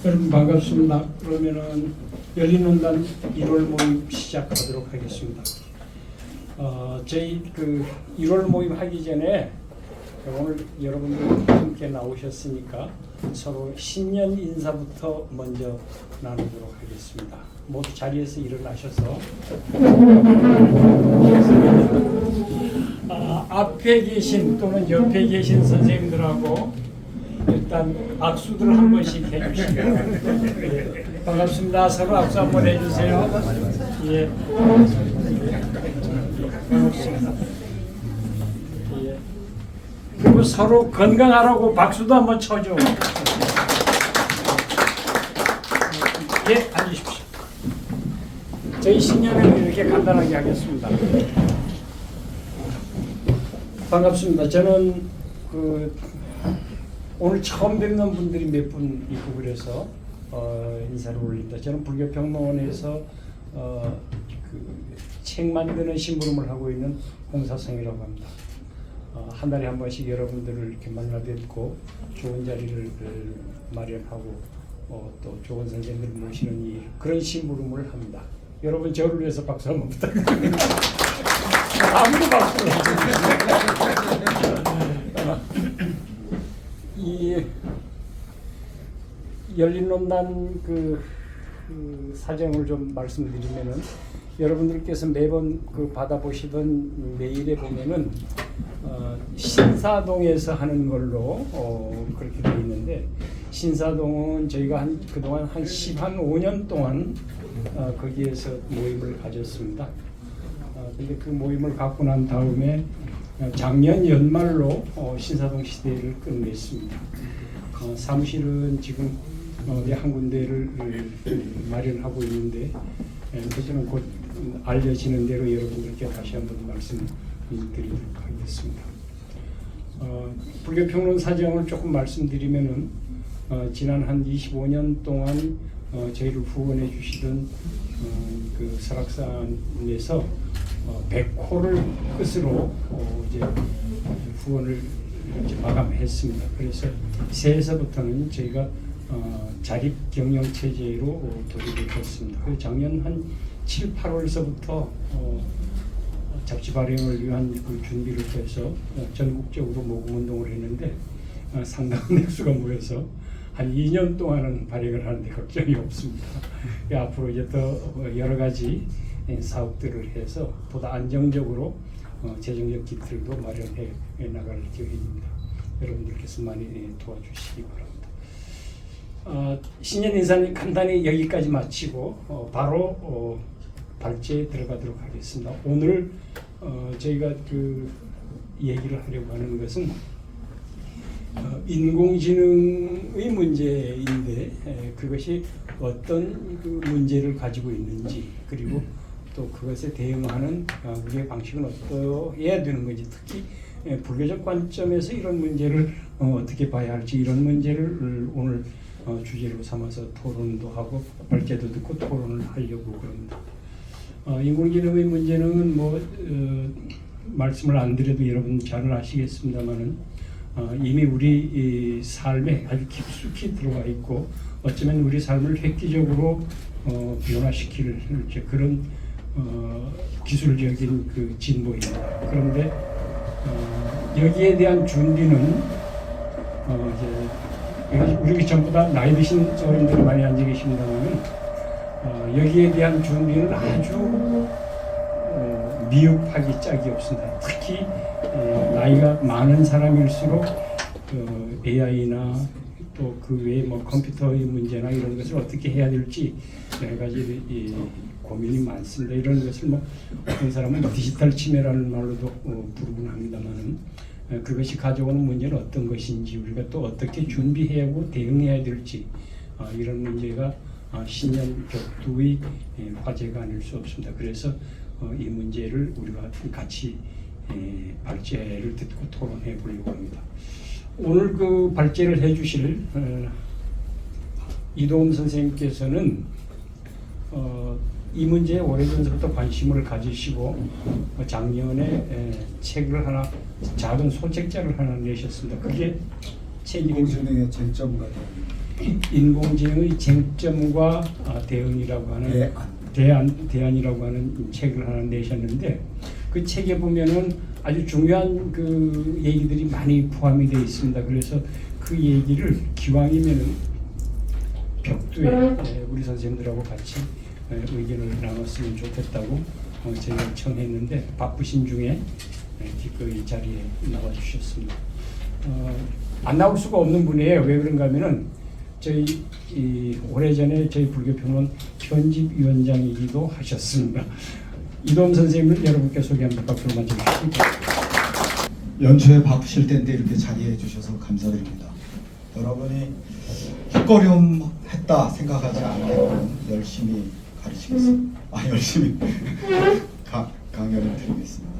여러분 반갑습니다. 그러면은 열린논단 1월 모임 시작하도록 하겠습니다. 저희 그 1월 모임 하기 전에 오늘 여러분들 함께 나오셨으니까 서로 신년 인사부터 먼저 나누도록 하겠습니다. 모두 자리에서 일어나셔서 앞에 계신 또는 옆에 계신 선생님들하고 일단 악수들 한 번씩 해주시기 바랍니다. 예, 반갑습니다. 서로 악수 한번 해주세요. 예. 반갑습니다. 예. 그리고 서로 건강하라고 박수도 한번 쳐줘. 예, 앉으십시오. 저희 신년을 이렇게 간단하게 하겠습니다. 반갑습니다. 저는 오늘 처음 뵙는 분들이 몇 분 있고 그래서 인사를 올립니다. 저는 불교평론원에서 책 만드는 심부름을 하고 있는 홍사성이라고 합니다. 한 달에 한 번씩 여러분들을 이렇게 만나 뵙고 좋은 자리를 마련하고 또 좋은 선생님을 모시는 일, 그런 심부름을 합니다. 여러분 저를 위해서 박수 한번 부탁드립니다. 아무도 박수 이 열린논단 사정을 좀 말씀드리면은 여러분들께서 매번 받아보시던 메일에 보면은 신사동에서 하는 걸로 그렇게 되어 있는데, 신사동은 저희가 그동안 한 15년 동안 거기에서 모임을 가졌습니다. 근데 그 모임을 갖고 난 다음에 작년 연말로 신사동 시대를 끝냈습니다. 사무실은 지금 한 군데를 마련하고 있는데, 저는 곧 알려지는 대로 여러분들께 다시 한번 말씀드리도록 하겠습니다. 불교평론 사정을 조금 말씀드리면은 지난 한 25년 동안 저희를 후원해 주시던 그 설악산에서 100호를 끝으로 이제 후원을 이제 마감했습니다. 그래서 새해서부터는 저희가 자립 경영 체제로 돌입을 했습니다. 그래서 작년 한 7, 8월서부터 잡지 발행을 위한 그 준비를 해서 전국적으로 모금 운동을 했는데 상당한 액수가 모여서 한 2년 동안은 발행을 하는데 걱정이 없습니다. 앞으로 이제 더 여러 가지 사업들을 해서 보다 안정적으로 재정적 기틀도 마련해 나갈 계획입니다. 여러분들께서 많이 도와주시기 바랍니다. 신년 인사는 간단히 여기까지 마치고 바로 발제에 들어가도록 하겠습니다. 오늘 저희가 얘기를 하려고 하는 것은 인공지능의 문제인데 그것이 어떤 문제를 가지고 있는지, 그리고 또 그것에 대응하는 우리의 방식은 어떠해야 되는 건지, 특히 불교적 관점에서 이런 문제를 어떻게 봐야 할지, 이런 문제를 오늘 주제로 삼아서 토론도 하고 발제도 듣고 토론을 하려고 그럽니다. 인공지능의 문제는 말씀을 안 드려도 여러분 잘 아시겠습니다만은 이미 우리 삶에 아주 깊숙이 들어와 있고 어쩌면 우리 삶을 획기적으로 변화시킬 그런 기술적인 그 진보입니다. 그런데 여기에 대한 준비는 이제 우리 전부 다 나이 드신 어른들이 많이 앉아 계십니다만은 여기에 대한 준비는 아주 미흡하기 짝이 없습니다. 특히 나이가 많은 사람일수록 AI나 또 그 외에 컴퓨터의 문제나 이런 것을 어떻게 해야 될지 여러 가지 고민이 많습니다. 이런 것을 어떤 사람은 디지털 치매라는 말로도 부르곤 합니다만은 그것이 가져오는 문제는 어떤 것인지, 우리가 또 어떻게 준비해야 하고 대응해야 될지, 이런 문제가 신년 격두의 화제가 아닐 수 없습니다. 그래서 이 문제를 우리가 같이 발제를 듣고 토론해 보려고 합니다. 오늘 그 발제를 해주실 이도움 선생님께서는 이 문제에 오래전부터 관심을 가지시고 작년에 책을 하나, 작은 소책자를 하나 내셨습니다. 그게 책 이름이 인공지능의 쟁점과 인공지능의 쟁점과 대응이라고 하는 대안이라고 하는 책을 하나 내셨는데 그 책에 보면은 아주 중요한 그 얘기들이 많이 포함이 되어 있습니다. 그래서 그 얘기를 기왕이면은 벽두에 우리 선생님들하고 같이 의견을 나눴으면 좋겠다고 제가 청했는데 바쁘신 중에 기꺼이 자리에 나와 주셨습니다. 안 나올 수가 없는 분이에요. 왜 그런가 하면은 저희 오래전에 저희 불교평론 편집위원장이기도 하셨습니다. 이돔 선생님을 여러분께 소개합니다. 박수로 맞춰주시고. 연초에 바쁘실 텐데 이렇게 자리해 주셔서 감사드립니다. 여러분이 헛걸음했다 생각하지 않게끔 열심히 가르치겠습니다. 열심히 강연을 드리겠습니다.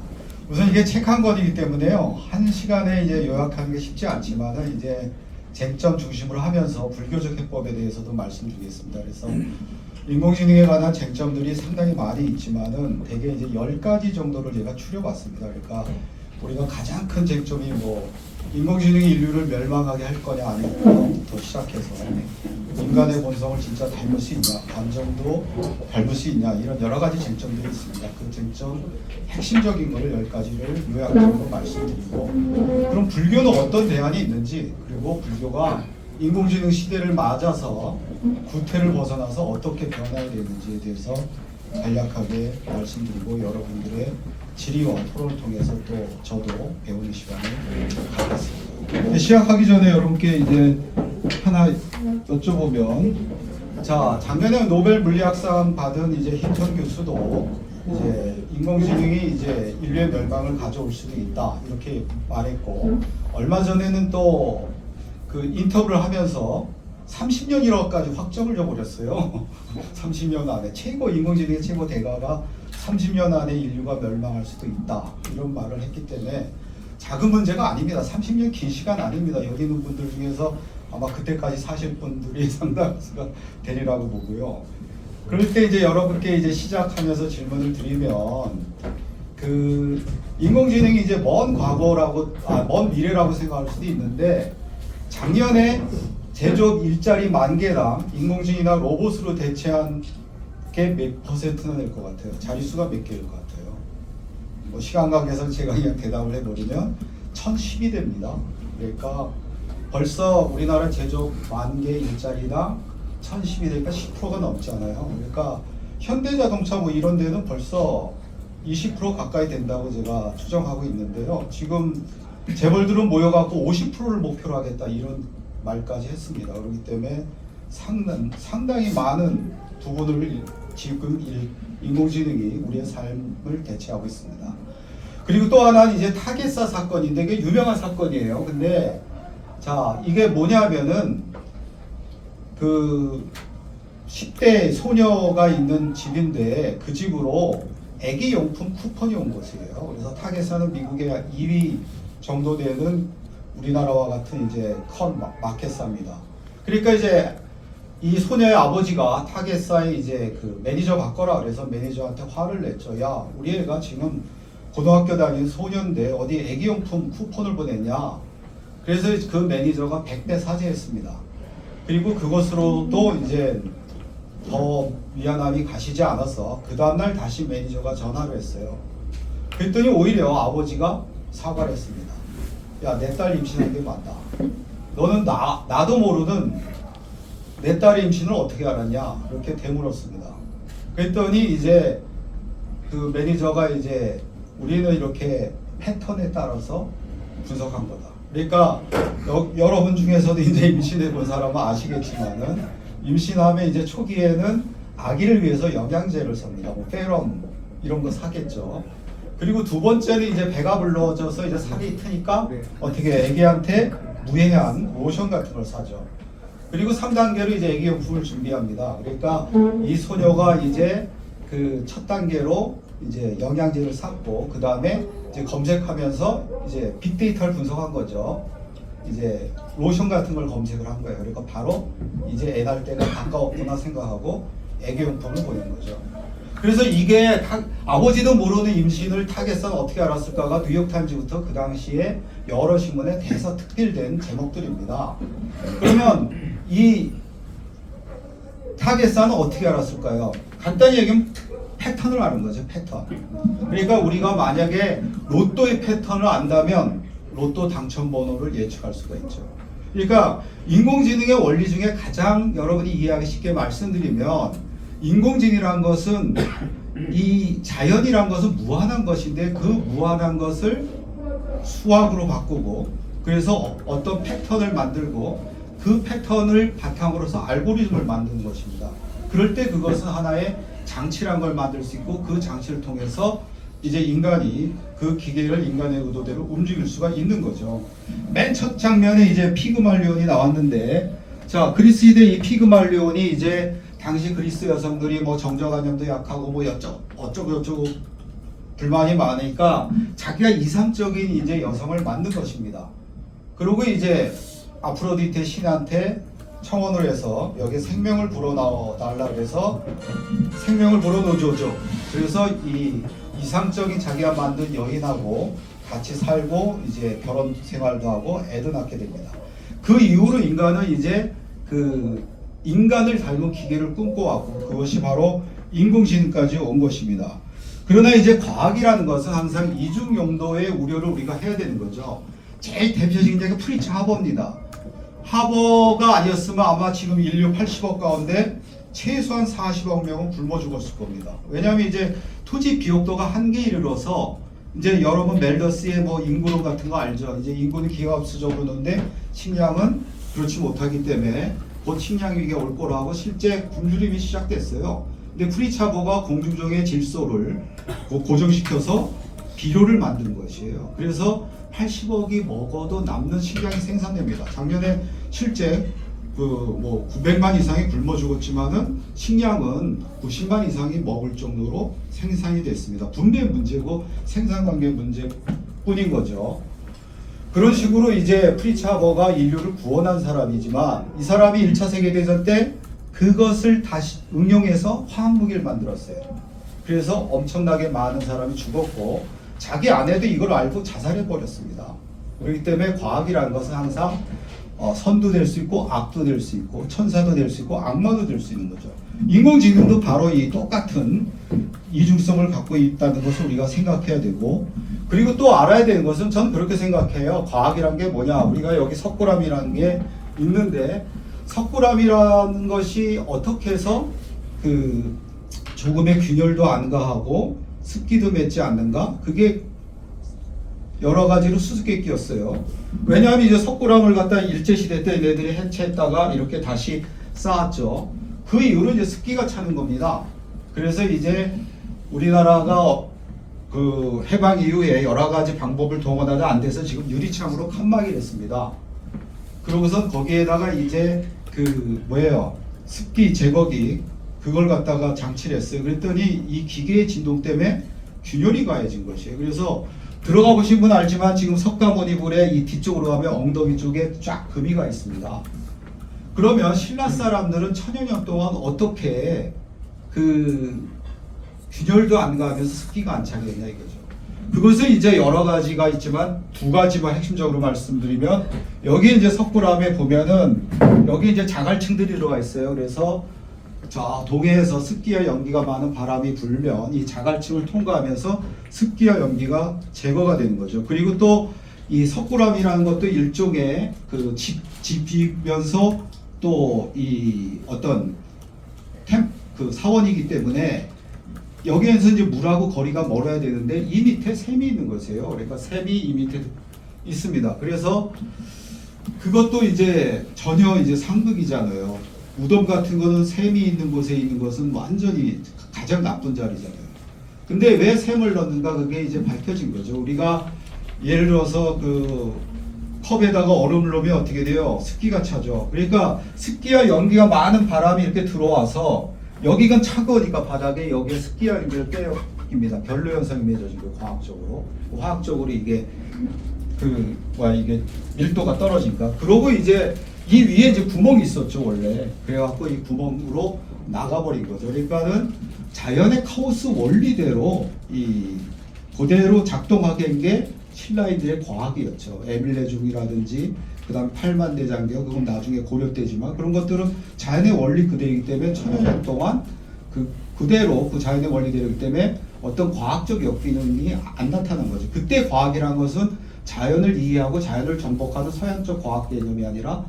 우선 이게 책 한 권이기 때문에요. 한 시간에 이제 요약하는 게 쉽지 않지만은 이제 쟁점 중심으로 하면서 불교적 해법에 대해서도 말씀드리겠습니다. 그래서 인공지능에 관한 쟁점들이 상당히 많이 있지만은 대개 이제 10가지 정도를 제가 추려봤습니다. 그러니까 우리가 가장 큰 쟁점이 뭐 인공지능이 인류를 멸망하게 할 거냐 아니냐부터 시작해서 인간의 본성을 진짜 닮을 수 있냐, 감정도 닮을 수 있냐, 이런 여러 가지 쟁점들이 있습니다. 그 쟁점 핵심적인 거를 10가지를 요약적으로 말씀드리고, 그럼 불교는 어떤 대안이 있는지, 그리고 불교가 인공지능 시대를 맞아서 구태를 벗어나서 어떻게 변화해야 되는지에 대해서 간략하게 말씀드리고, 여러분들의 질의와 토론을 통해서 또 저도 배우는 시간을 갖겠습니다. 시작하기 전에 여러분께 이제 하나 여쭤보면, 자, 작년에 노벨 물리학상 받은 이제 힌턴 교수도 이제 인공지능이 이제 인류의 멸망을 가져올 수도 있다 이렇게 말했고, 얼마 전에는 또 그 인터뷰를 하면서 30년이라고까지 확정을 줘버렸어요. 30년 안에 인공지능의 최고 대가가 30년 안에 인류가 멸망할 수도 있다 이런 말을 했기 때문에 작은 문제가 아닙니다. 30년 긴 시간 아닙니다. 여기 있는 분들 중에서 아마 그때까지 사실 분들이 상당수가 되리라고 보고요. 그럴 때 이제 여러분께 이제 시작하면서 질문을 드리면, 그 인공지능이 이제 먼 과거라고, 먼 미래라고 생각할 수도 있는데, 작년에 제조업 일자리 10,000개당 인공지능이나 로봇으로 대체한 게 몇 퍼센트나 될 것 같아요? 자릿수가 몇 개일 것 같아요? 뭐 시간 관계에서 제가 그냥 대답을 해버리면 1010이 됩니다. 그러니까 벌써 우리나라 제조업 10,000개 일자리당 1010이 되니까 10%가 넘잖아요. 그러니까 현대자동차 뭐 이런 데는 벌써 20% 가까이 된다고 제가 추정하고 있는데요. 지금 재벌들은 모여갖고 50%를 목표로 하겠다 이런 말까지 했습니다. 그렇기 때문에 상당히 많은 부분을 지금 인공지능이 우리의 삶을 대체하고 있습니다. 그리고 또 하나는 이제 타겟사 사건인데, 이게 유명한 사건이에요. 근데 자, 이게 뭐냐면은 그 10대 소녀가 있는 집인데 그 집으로 애기 용품 쿠폰이 온 곳이에요. 그래서 타겟사는 미국의 2위 정도 되는 우리나라와 같은 이제 큰 마켓사입니다. 그러니까 이제 이 소녀의 아버지가 타겟사에 이제 그 매니저 바꿔라 그래서 매니저한테 화를 냈죠. 야, 우리 애가 지금 고등학교 다니는 소년인데 어디 애기용품 쿠폰을 보냈냐. 그래서 그 매니저가 100배 사죄했습니다. 그리고 그것으로도 이제 더 미안함이 가시지 않아서 그 다음날 다시 매니저가 전화를 했어요. 그랬더니 오히려 아버지가 사과를 했습니다. 야, 내 딸 임신한 게 맞다. 너는 나도 모르는 내 딸의 임신을 어떻게 알았냐? 이렇게 되물었습니다. 그랬더니 이제 그 매니저가 이제 우리는 이렇게 패턴에 따라서 분석한 거다. 그러니까 여러분 중에서도 이제 임신해 본 사람은 아시겠지만은, 임신하면 이제 초기에는 아기를 위해서 영양제를 섭니다. 뭐 페럼 이런 거 사겠죠. 그리고 두 번째는 이제 배가 불러져서 이제 살이 트니까 어떻게 애기한테 무해한 로션 같은 걸 사죠. 그리고 3단계로 이제 애기용품을 준비합니다. 그러니까 이 소녀가 이제 그 첫 단계로 이제 영양제를 샀고, 그 다음에 이제 검색하면서 이제 빅데이터를 분석한 거죠. 이제 로션 같은 걸 검색을 한 거예요. 그러니까 바로 이제 애 낳을 때가 가까웠구나 생각하고 애기용품을 보낸 거죠. 그래서 이게 아버지도 모르는 임신을 타겟사는 어떻게 알았을까가 뉴욕타임즈부터 그 당시에 여러 신문에 대서특필된 제목들입니다. 그러면 이 타겟사는 어떻게 알았을까요? 간단히 얘기하면 패턴을 아는 거죠. 패턴. 그러니까 우리가 만약에 로또의 패턴을 안다면 로또 당첨 번호를 예측할 수가 있죠. 그러니까 인공지능의 원리 중에 가장 여러분이 이해하기 쉽게 말씀드리면 인공지능이란 것은 이 자연이란 것은 무한한 것인데 그 무한한 것을 수학으로 바꾸고 그래서 어떤 패턴을 만들고 그 패턴을 바탕으로서 알고리즘을 만드는 것입니다. 그럴 때 그것은 하나의 장치란 걸 만들 수 있고 그 장치를 통해서 이제 인간이 그 기계를 인간의 의도대로 움직일 수가 있는 거죠. 맨 첫 장면에 이제 피그말리온이 나왔는데 자 그리스 시대 이 피그말리온이 이제 당시 그리스 여성들이 뭐 정저간염도 약하고 뭐 어쩌고 불만이 많으니까 자기가 이상적인 이제 여성을 만든 것입니다. 그리고 이제 아프로디테 신한테 청혼을 해서 여기 생명을 불어넣어달라 그래서 생명을 불어넣어줘. 그래서 이 이상적인 자기가 만든 여인하고 같이 살고 이제 결혼 생활도 하고 애도 낳게 됩니다. 그 이후로 인간은 이제 그 인간을 닮은 기계를 꿈꿔왔고 그것이 바로 인공지능까지 온 것입니다. 그러나 이제 과학이라는 것은 항상 이중 용도의 우려를 우리가 해야 되는 거죠. 제일 대표적인 게 프리츠 하버입니다. 하버가 아니었으면 아마 지금 인류 80억 가운데 최소한 40억 명은 굶어 죽었을 겁니다. 왜냐하면 이제 토지 비옥도가 한계에 이르러서 이제 여러분 멜더스의 뭐 인구론 같은 거 알죠? 이제 인구는 기하급수적으로 오는데 식량은 그렇지 못하기 때문에 곧 식량 위기가 올 거라고 실제 굶주림이 시작됐어요. 근데 프리츠 하버가 공중정의 질서를 고정시켜서 비료를 만든 것이에요. 그래서 80억이 먹어도 남는 식량이 생산됩니다. 작년에 실제 뭐 900만 이상이 굶어 죽었지만은 식량은 90만 이상이 먹을 정도로 생산이 됐습니다. 분배 문제고 생산 관계 문제뿐인 거죠. 그런 식으로 이제 프리츠 하버가 인류를 구원한 사람이지만 이 사람이 1차 세계대전 때 그것을 다시 응용해서 화학무기를 만들었어요. 그래서 엄청나게 많은 사람이 죽었고 자기 아내도 이걸 알고 자살해 버렸습니다. 그렇기 때문에 과학이라는 것은 항상 선도 될 수 있고 악도 될 수 있고 천사도 될 수 있고 악마도 될 수 있는 거죠. 인공지능도 바로 이 똑같은 이중성을 갖고 있다는 것을 우리가 생각해야 되고 그리고 또 알아야 되는 것은 전 그렇게 생각해요. 과학이란 게 뭐냐? 우리가 여기 석굴암이라는 게 있는데 석굴암이라는 것이 어떻게 해서 그 조금의 균열도 안 가하고 습기도 맺지 않는가? 그게 여러 가지로 수수께끼였어요. 왜냐하면 이제 석굴암을 갖다 일제시대 때 얘네들이 해체했다가 이렇게 다시 쌓았죠. 그 이후로 이제 습기가 차는 겁니다. 그래서 이제 우리나라가 그 해방 이후에 여러 가지 방법을 동원하다 안 돼서 지금 유리창으로 칸막이를 했습니다. 그러고선 거기에다가 이제 그 뭐예요? 습기 제거기 그걸 갖다가 장치를 했어요. 그랬더니 이 기계의 진동 때문에 균열이 가해진 것이에요. 그래서 들어가 보신 분 알지만 지금 석가모니불의 이 뒤쪽으로 가면 엉덩이 쪽에 쫙 금이가 있습니다. 그러면 신라 사람들은 천여 년 동안 어떻게 그 균열도 안 가면서 습기가 안 차게 됐냐 이거죠. 그것은 이제 여러 가지가 있지만 두 가지만 핵심적으로 말씀드리면 여기 이제 석굴암에 보면은 여기 이제 자갈층들이 들어가 있어요. 그래서 저 동해에서 습기와 연기가 많은 바람이 불면 이 자갈층을 통과하면서 습기와 연기가 제거가 되는 거죠. 그리고 또 이 석굴암이라는 것도 일종의 그 지피면서 또 이 어떤 그 사원이기 때문에 여기에서 이제 물하고 거리가 멀어야 되는데 이 밑에 샘이 있는 것이에요. 그러니까 샘이 이 밑에 있습니다. 그래서 그것도 이제 전혀 이제 상극이잖아요. 무덤 같은 거는 샘이 있는 곳에 있는 것은 완전히 가장 나쁜 자리잖아요. 근데 왜 샘을 넣는가 그게 이제 밝혀진 거죠. 우리가 예를 들어서 그 컵에다가 얼음을 넣으면 어떻게 돼요? 습기가 차죠. 그러니까 습기와 연기가 많은 바람이 이렇게 들어와서 여기가 차가우니까 바닥에 여기에 습기와 연기를 빼입니다. 별로 현상이 맺어진 거예요. 과학적으로 이게 이게 밀도가 떨어지니까. 그러고 이제 이 위에 이제 구멍이 있었죠 원래. 그래갖고 이 구멍으로 나가버린 거죠. 그러니까는 자연의 카오스 원리대로 이 그대로 작동하게 한 게 신라인들의 과학이었죠. 에밀레중이라든지 그다음 팔만대장경, 그건 나중에 고려 때지만 그런 것들은 자연의 원리 그대이기 때문에 천여 년 동안 그대로 그 자연의 원리대로이기 때문에 어떤 과학적 역기능이 안 나타난 거죠. 그때 과학이라는 것은 자연을 이해하고 자연을 정복하는 서양적 과학 개념이 아니라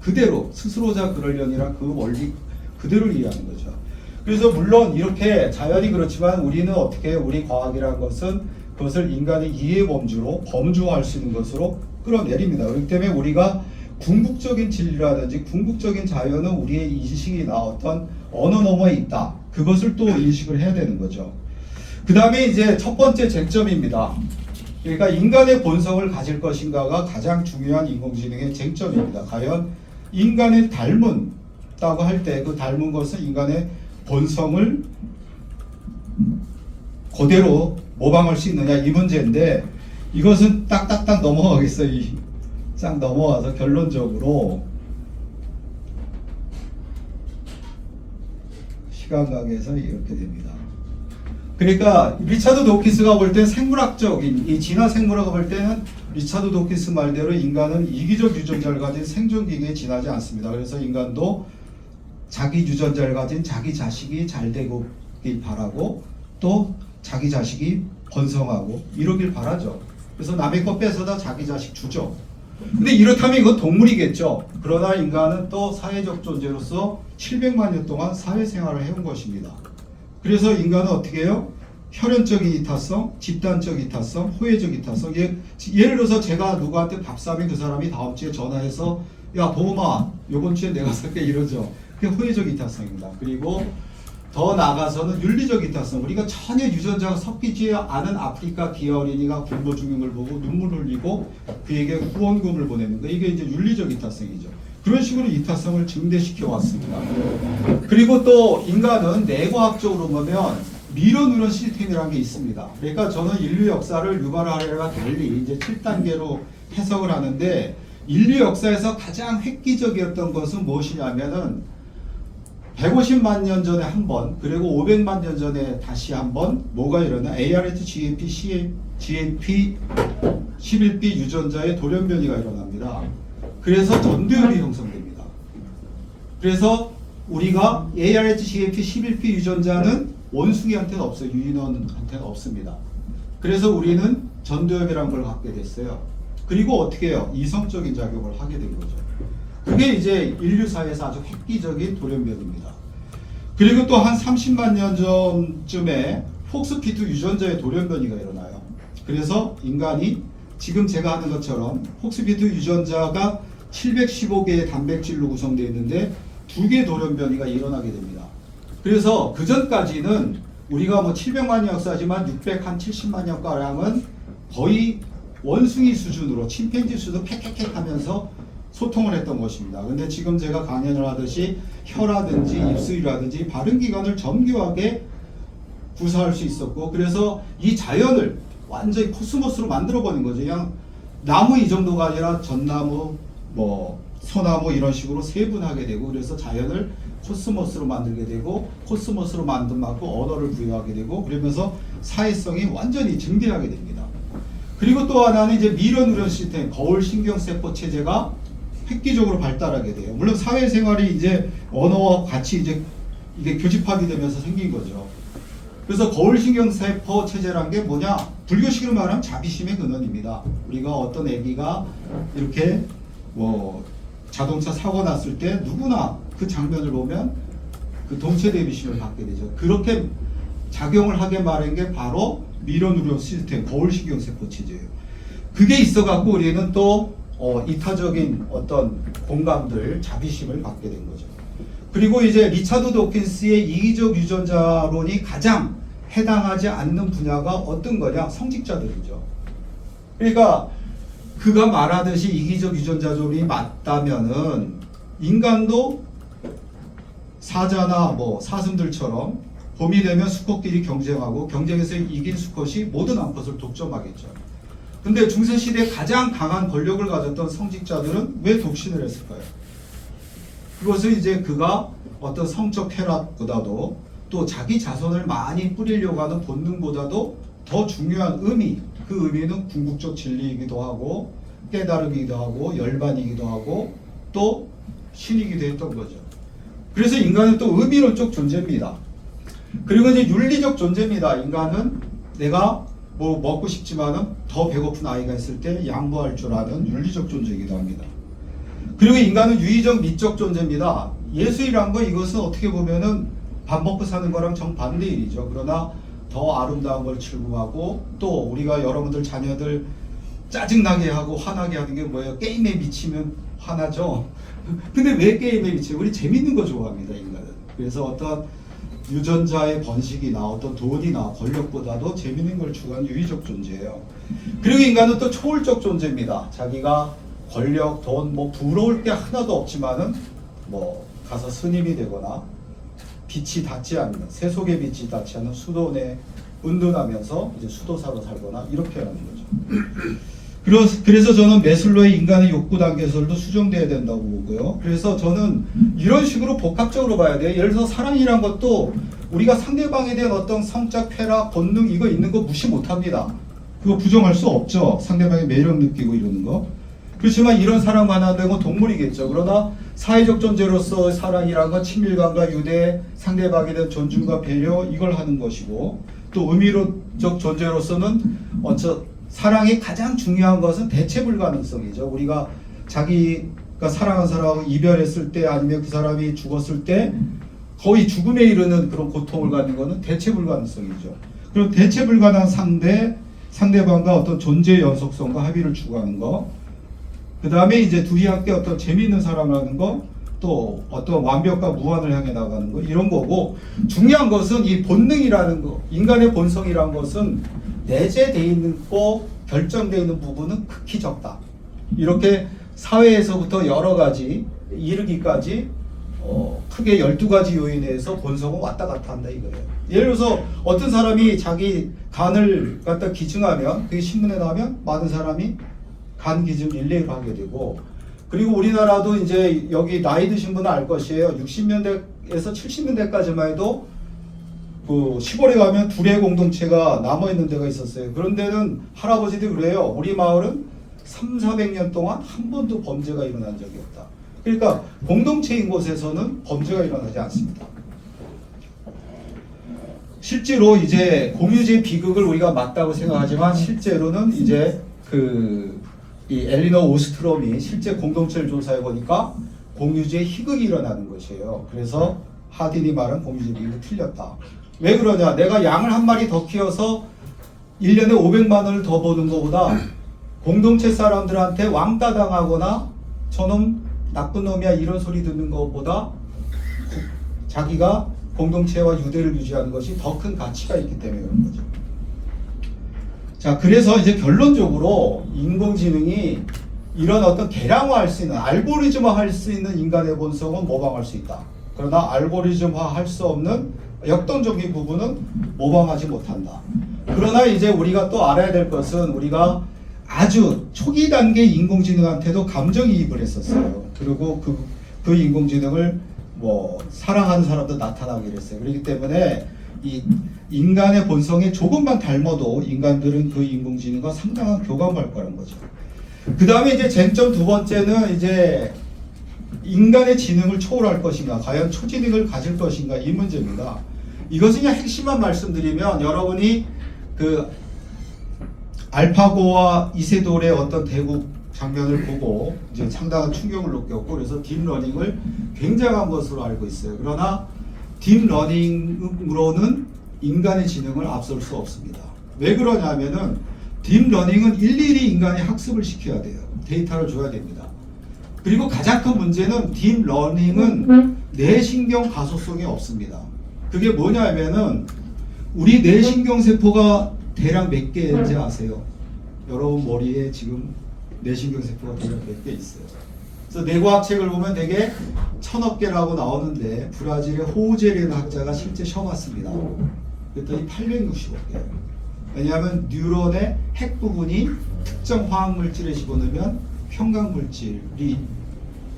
그대로 스스로자 그러려니라 그 원리 그대로 이해하는 거죠. 그래서 물론 이렇게 자연이 그렇지만 우리는 어떻게 우리 과학이라는 것은 그것을 인간의 이해 범주로 범주화할 수 있는 것으로 끌어내립니다. 그렇기 때문에 우리가 궁극적인 진리라든지 궁극적인 자연은 우리의 인식이나 어떤 언어 너머에 있다. 그것을 또 인식을 해야 되는 거죠. 그 다음에 이제 첫 번째 쟁점입니다. 그러니까 인간의 본성을 가질 것인가가 가장 중요한 인공지능의 쟁점입니다. 과연 인간을 닮은다고 할 때 그 닮은 것은 인간의 본성을 그대로 모방할 수 있느냐 이 문제인데 이것은 딱딱딱 넘어가겠어요. 싹 넘어와서 결론적으로 시간 관계에서 이렇게 됩니다. 그러니까 리차드 도킨스가 볼 때 생물학적인 이 진화 생물학을 볼 때는 리차드 도킨스 말대로 인간은 이기적 유전자를 가진 생존기계에 지나지 않습니다. 그래서 인간도 자기 유전자를 가진 자기 자식이 잘 되길 바라고 또 자기 자식이 번성하고 이러길 바라죠. 그래서 남의 것 뺏어다 자기 자식 주죠. 근데 이렇다면 이건 동물이겠죠. 그러나 인간은 또 사회적 존재로서 700만 년 동안 사회생활을 해온 것입니다. 그래서 인간은 어떻게 해요? 혈연적인 이타성, 집단적 이타성, 호혜적 이타성. 예를 들어서 제가 누구한테 밥 사면 그 사람이 다음 주에 전화해서 야 보험아 요번 주에 내가 살게 이러죠. 그게 호혜적 이타성입니다. 그리고 더 나아가서는 윤리적 이타성. 우리가 전혀 유전자가 섞이지 않은 아프리카 기아 어린이가 굶어 죽는 걸 보고 눈물 흘리고 그에게 후원금을 보내는 거. 이게 이제 윤리적 이타성이죠. 그런 식으로 이타성을 증대시켜 왔습니다. 그리고 또 인간은 뇌과학적으로 보면 미러 뉴런 시스템이라는 게 있습니다. 그러니까 저는 인류 역사를 유발 하레가 달리 이제 7단계로 해석을 하는데 인류 역사에서 가장 획기적이었던 것은 무엇이냐면은 150만 년 전에 한 번, 그리고 500만 년 전에 다시 한 번 뭐가 일어나? ARH, GAP, 11B 유전자의 돌연변이가 일어납니다. 그래서 전두엽이 형성됩니다. 그래서 우리가 ARH, GAP, 11B 유전자는 원숭이한테는 없어요. 유인원한테는 없습니다. 그래서 우리는 전두엽이라는 걸 갖게 됐어요. 그리고 어떻게 해요? 이성적인 작용을 하게 된 거죠. 그게 이제 인류사에서 아주 획기적인 돌연변입니다. 그리고 또 한 30만 년 전쯤에 폭스피트 유전자의 돌연변이가 일어나요. 그래서 인간이 지금 제가 하는 것처럼 폭스피트 유전자가 715개의 단백질로 구성되어 있는데 2개의 돌연변이가 일어나게 됩니다. 그래서 그 전까지는 우리가 뭐 700만 년 역사지만 670만 년가량은 거의 원숭이 수준으로 침팬지 수준으로 팩팩팩 하면서 소통을 했던 것입니다. 근데 지금 제가 강연을 하듯이 혀라든지 입술이라든지 발음기관을 정교하게 구사할 수 있었고 그래서 이 자연을 완전히 코스모스로 만들어버린 거죠. 그냥 나무 이 정도가 아니라 전나무, 뭐 소나무 이런 식으로 세분하게 되고 그래서 자연을 코스모스로 만들게 되고 코스모스로 만든 만큼 언어를 부여하게 되고 그러면서 사회성이 완전히 증대하게 됩니다. 그리고 또 하나는 이제 미러 뉴런 시스템, 거울 신경세포 체제가 획기적으로 발달하게 돼요. 물론 사회생활이 이제 언어와 같이 이제 이게 교집합이 되면서 생긴 거죠. 그래서 거울 신경세포 체제란 게 뭐냐? 불교식으로 말하면 자비심의 근원입니다. 우리가 어떤 애기가 이렇게 뭐 자동차 사고 났을 때 누구나 그 장면을 보면 그 동체 대비심을 갖게 되죠. 그렇게 작용을 하게 마련 게 바로 미러 뉴런 시스템, 거울 신경세포 체제예요. 그게 있어갖고 우리는 또 이타적인 어떤 공감들, 자비심을 갖게 된 거죠. 그리고 이제 리차드 도킨스의 이기적 유전자론이 가장 해당하지 않는 분야가 어떤 거냐? 성직자들이죠. 그러니까 그가 말하듯이 이기적 유전자론이 맞다면은 인간도 사자나 뭐 사슴들처럼 봄이 되면 수컷끼리 경쟁하고 경쟁에서 이긴 수컷이 모든 암컷을 독점하겠죠. 근데 중세시대에 가장 강한 권력을 가졌던 성직자들은 왜 독신을 했을까요? 그것은 이제 그가 어떤 성적 쾌락보다도 또 자기 자손을 많이 뿌리려고 하는 본능보다도 더 중요한 의미, 그 의미는 궁극적 진리이기도 하고 깨달음이기도 하고 열반이기도 하고 또 신이기도 했던 거죠. 그래서 인간은 또 의미론적 존재입니다. 그리고 이제 윤리적 존재입니다. 인간은 내가 뭐 먹고 싶지만은 더 배고픈 아이가 있을 때 양보할 줄 아는 윤리적 존재이기도 합니다. 그리고 인간은 유의적 미적 존재입니다. 예수이란 거 이것은 어떻게 보면은 밥 먹고 사는 거랑 정반대 일이죠. 그러나 더 아름다운 걸 추구하고 또 우리가 여러분들 자녀들 짜증나게 하고 화나게 하는 게 뭐예요? 게임에 미치면 화나죠. 근데 왜 게임에 미치요? 우리 재밌는 거 좋아합니다, 인간은. 그래서 어떤 유전자의 번식이나 어떤 돈이나 권력보다도 재밌는 걸 추구하는 유의적 존재예요. 그리고 인간은 또 초월적 존재입니다. 자기가 권력, 돈, 뭐 부러울 게 하나도 없지만은 뭐 가서 스님이 되거나 빛이 닿지 않는, 세속의 빛이 닿지 않는 수도원에 은둔하면서 이제 수도사로 살거나 이렇게 하는 거죠. 그래서 저는 매슬로의 인간의 욕구 단계설도 수정돼야 된다고 보고요. 그래서 저는 이런 식으로 복합적으로 봐야 돼요. 예를 들어서 사랑이란 것도 우리가 상대방에 대한 어떤 성적, 쾌락, 본능 이거 있는 거 무시 못합니다. 그거 부정할 수 없죠. 상대방의 매력 느끼고 이러는 거. 그렇지만 이런 사랑만 한다는 건 동물이겠죠. 그러나 사회적 존재로서 사랑이란 건 친밀감과 유대, 상대방에 대한 존중과 배려 이걸 하는 것이고 또 의미적 존재로서는 사랑의 가장 중요한 것은 대체 불가능성이죠. 우리가 자기가 사랑한 사람하고 이별했을 때 아니면 그 사람이 죽었을 때 거의 죽음에 이르는 그런 고통을 갖는 것은 대체 불가능성이죠. 그럼 대체 불가능한 상대방과 어떤 존재의 연속성과 합의를 추구하는 거. 그 다음에 이제 둘이 함께 어떤 재미있는 사랑을 하는 거, 또 어떤 완벽과 무한을 향해 나가는 거, 이런 거고, 중요한 것은 이 본능이라는 거, 인간의 본성이라는 것은 내재되어 있는 거, 결정되어 있는 부분은 극히 적다. 이렇게 사회에서부터 여러 가지 이르기까지 크게 12가지 요인에서 본성은 왔다 갔다 한다 이거예요. 예를 들어서 어떤 사람이 자기 간을 갖다 기증하면, 그게 신문에 나오면 많은 사람이 간 기증 릴레이를 하게 되고, 그리고 우리나라도 이제 여기 나이 드신 분은 알 것이에요. 60년대에서 70년대까지만 해도 그 시골에 가면 둘의 공동체가 남아있는 데가 있었어요. 그런 데는 할아버지들이 그래요. 우리 마을은 300~400년 동안 한 번도 범죄가 일어난 적이 없다. 그러니까 공동체인 곳에서는 범죄가 일어나지 않습니다. 실제로 이제 공유제 비극을 우리가 맞다고 생각하지만 실제로는 이제 이 엘리너 오스트롬이 실제 공동체를 조사해 보니까 공유제 희극이 일어나는 것이에요. 그래서 하딘이 말한 공유제 비극이 틀렸다. 왜 그러냐? 내가 양을 한 마리 더 키워서 1년에 500만 원을 더 버는 것보다 공동체 사람들한테 왕따 당하거나 저놈 나쁜 놈이야 이런 소리 듣는 것보다 자기가 공동체와 유대를 유지하는 것이 더 큰 가치가 있기 때문에 그런 거죠. 자, 그래서 이제 결론적으로 인공지능이 이런 어떤 계량화할 수 있는, 알고리즘화할 수 있는 인간의 본성은 모방할 수 있다. 그러나 알고리즘화할 수 없는 역동적인 부분은 모방하지 못한다. 그러나 이제 우리가 또 알아야 될 것은 우리가 아주 초기 단계 인공지능한테도 감정이입을 했었어요. 그리고 그 인공지능을 뭐 사랑하는 사람도 나타나기로 했어요. 그렇기 때문에 이 인간의 본성에 조금만 닮아도 인간들은 그 인공지능과 상당한 교감할 거라는 거죠. 그 다음에 이제 쟁점 두 번째는 이제 인간의 지능을 초월할 것인가, 과연 초지능을 가질 것인가 이 문제입니다. 이것은 그냥 핵심만 말씀드리면 여러분이 그 알파고와 이세돌의 어떤 대국 장면을 보고 이제 상당한 충격을 느꼈고 그래서 딥러닝을 굉장한 것으로 알고 있어요. 그러나 딥러닝으로는 인간의 지능을 앞설 수 없습니다. 왜 그러냐면은 딥러닝은 일일이 인간이 학습을 시켜야 돼요. 데이터를 줘야 됩니다. 그리고 가장 큰 문제는 딥러닝은 뇌신경 가소성이 없습니다. 그게 뭐냐면은 우리 뇌신경세포가 대략 몇 개인지 아세요? 여러분 머리에 지금 뇌신경세포가 대략 몇 개 있어요. 그래서 뇌과학책을 보면 되게 1000억 개라고 나오는데 브라질의 호우제리라는 학자가 실제 쉬어봤습니다. 그랬더니 860억 개예요. 왜냐하면 뉴런의 핵 부분이 특정 화학물질에 집어넣으면 형광물질이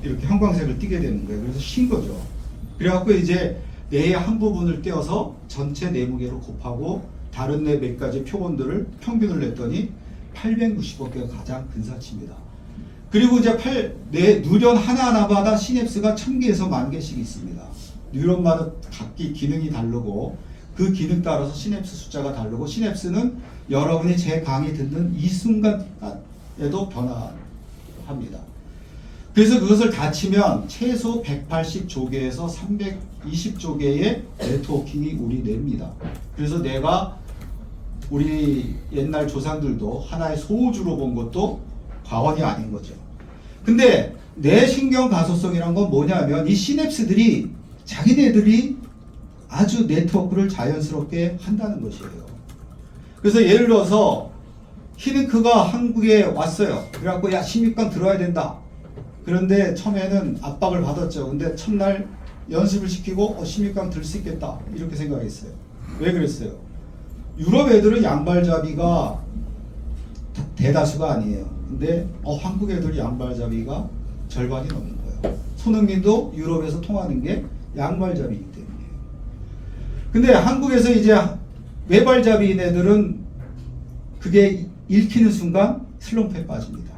이렇게 형광색을 띠게 되는 거예요. 그래서 쉰 거죠. 그래갖고 이제 뇌의 한 부분을 떼어서 전체 뇌무게로 곱하고 다른 뇌 몇 가지 표본들을 평균을 냈더니 860억 개가 가장 근사치입니다. 그리고 이제 뉴런 하나하나마다 시냅스가 1000개에서 10,000개씩 있습니다. 뉴런마다 각기 기능이 다르고 그 기능 따라서 시냅스 숫자가 다르고 시냅스는 여러분이 제 강의 듣는 이 순간에도 변화합니다. 그래서 그것을 다 치면 최소 180조개에서 320조개의 네트워킹이 우리 뇌입니다. 그래서 내가 우리 옛날 조상들도 하나의 소우주로 본 것도 과언이 아닌 거죠. 근데 뇌신경 가소성이란 건 뭐냐면 이 시냅스들이 자기네들이 아주 네트워크를 자연스럽게 한다는 것이에요. 그래서 예를 들어서 히딩크가 한국에 왔어요. 그래갖고 야 16강 들어야 된다. 그런데 처음에는 압박을 받았죠. 근데 첫날 연습을 시키고 16강 들 수 있겠다 이렇게 생각했어요. 왜 그랬어요? 유럽 애들은 양발잡이가 대다수가 아니에요. 근데 한국 애들이 양발잡이가 절반이 넘는 거예요. 손흥민도 유럽에서 통하는 게 양발잡이이기 때문이에요. 근데 한국에서 이제 외발잡이인 애들은 그게 읽히는 순간 슬럼프에 빠집니다.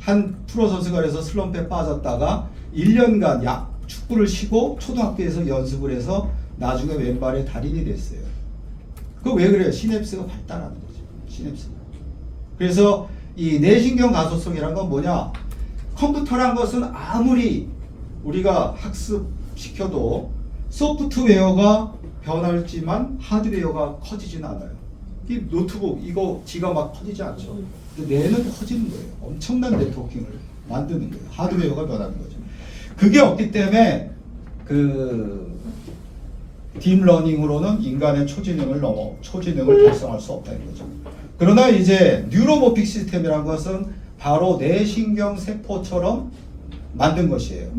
한 프로 선수가 그래서 슬럼프에 빠졌다가 1년간 축구를 쉬고 초등학교에서 연습을 해서 나중에 왼발의 달인이 됐어요. 그거 왜 그래요? 시냅스가 발달하는 거죠. 시냅스가. 그래서 이 뇌신경 가소성이란 건 뭐냐? 컴퓨터란 것은 아무리 우리가 학습시켜도 소프트웨어가 변할지만 하드웨어가 커지지는 않아요. 이 노트북 이거 지가 막 커지지 않죠. 근데 뇌는 커지는 거예요. 엄청난 네트워킹을 만드는 거예요. 하드웨어가 변하는 거죠. 그게 없기 때문에 딥러닝으로는 인간의 초지능을 달성할 수 없다는 거죠. 그러나 이제 뉴로모픽 시스템이라는 것은 바로 뇌신경 세포처럼 만든 것이에요.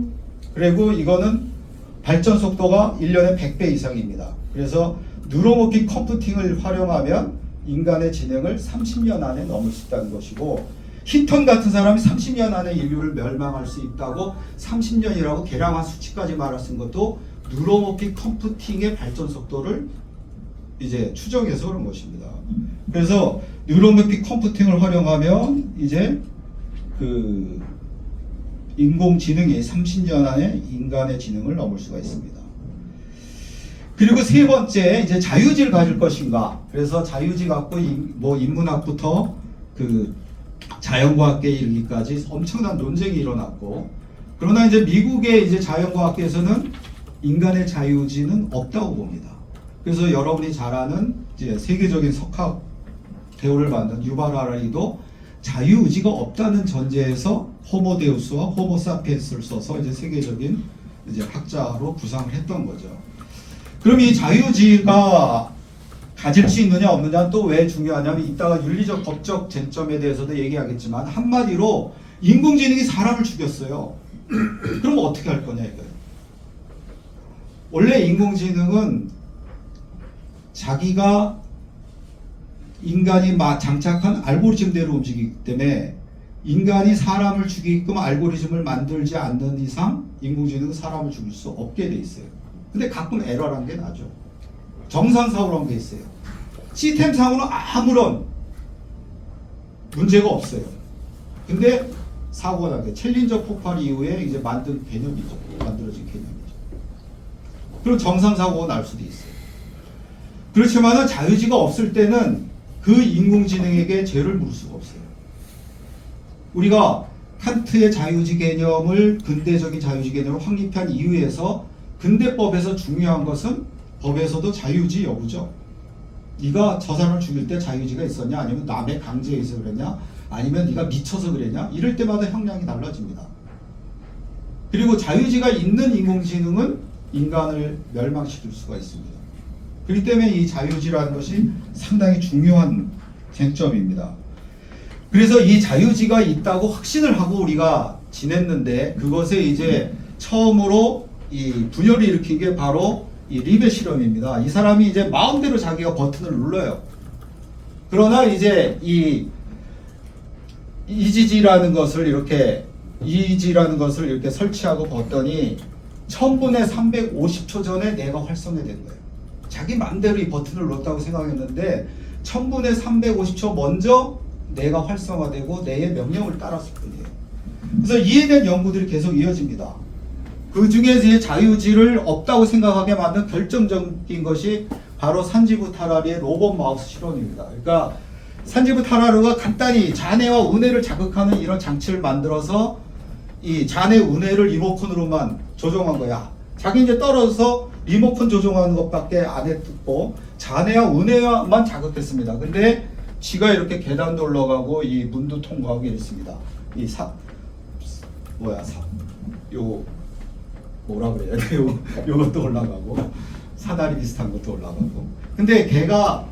그리고 이거는 발전 속도가 1년에 100배 이상입니다. 그래서 뉴로모픽 컴퓨팅을 활용하면 인간의 지능을 30년 안에 넘을 수 있다는 것이고, 힌턴 같은 사람이 30년 안에 인류를 멸망할 수 있다고 30년이라고 계량한 수치까지 말했은 것도 뉴로모픽 컴퓨팅의 발전 속도를 이제 추정해서 그런 것입니다. 그래서 뉴로모픽 컴퓨팅을 활용하면 이제 인공지능이 30년 안에 인간의 지능을 넘을 수가 있습니다. 그리고 세 번째, 이제 자유지를 가질 것인가. 그래서 자유지 갖고 인문학부터 자연과학계에 이르기까지 엄청난 논쟁이 일어났고, 그러나 이제 미국의 이제 자연과학계에서는 인간의 자유지는 없다고 봅니다. 그래서 여러분이 잘 아는 이제 세계적인 석학 대우를 받는 유발 하라리도 자유의지가 없다는 전제에서 호모데우스와 호모사피엔스를 써서 이제 세계적인 이제 학자로 구상을 했던 거죠. 그럼 이 자유의지가 가질 수 있느냐 없느냐 또 왜 중요하냐면 이따가 윤리적 법적 쟁점에 대해서도 얘기하겠지만, 한마디로 인공지능이 사람을 죽였어요. 그럼 어떻게 할 거냐 이거예요. 원래 인공지능은 자기가 인간이 장착한 알고리즘대로 움직이기 때문에 인간이 사람을 죽이게끔 알고리즘을 만들지 않는 이상 인공지능은 사람을 죽일 수 없게 돼 있어요. 근데 가끔 에러라는 게 나죠. 정상사고라는 게 있어요. 시스템상으로는 아무런 문제가 없어요. 근데 사고가 나게 챌린저 폭발 이후에 이제 만들어진 개념이죠. 그럼 정상사고가 날 수도 있어요. 그렇지만 자유지가 없을 때는 그 인공지능에게 죄를 물을 수가 없어요. 우리가 칸트의 자유지 개념을 근대적인 자유지 개념을 확립한 이유에서 근대법에서 중요한 것은 법에서도 자유지 여부죠. 네가 저 사람을 죽일 때 자유지가 있었냐, 아니면 남의 강제에 의해서 그랬냐, 아니면 네가 미쳐서 그랬냐, 이럴 때마다 형량이 달라집니다. 그리고 자유지가 있는 인공지능은 인간을 멸망시킬 수가 있습니다. 그렇기 때문에 이 자유지라는 것이 상당히 중요한 쟁점입니다. 그래서 이 자유지가 있다고 확신을 하고 우리가 지냈는데, 그것에 이제 처음으로 이 분열을 일으킨 게 바로 이 리베 실험입니다. 이 사람이 이제 마음대로 자기가 버튼을 눌러요. 그러나 이제 이 EEG라는 것을 이렇게 설치하고 봤더니 1000분의 350초 전에 뇌가 활성화된 거예요. 자기 마음대로 이 버튼을 눌렀다고 생각했는데 1000분의 350초 먼저 뇌가 활성화되고 뇌의 명령을 따랐을 뿐이에요. 그래서 이에 대한 연구들이 계속 이어집니다. 그 중에 이제 자유의지를 없다고 생각하게 만든 결정적인 것이 바로 산지부 타라리의 로봇 마우스 실험입니다. 그러니까 산지부 타라루가 간단히 자뇌와 우뇌를 자극하는 이런 장치를 만들어서 이 자뇌 우뇌를 리모컨으로만 조종한 거야. 자기 이제 떨어져서 리모컨 조종하는 것밖에 안 했고 자뇌와 우뇌만 자극했습니다. 근데 지가 이렇게 계단도 올라가고 이 문도 통과하고 이랬습니다. 뭐라 그래야 돼요? 요것도 올라가고 사다리 비슷한 것도 올라가고. 근데 걔가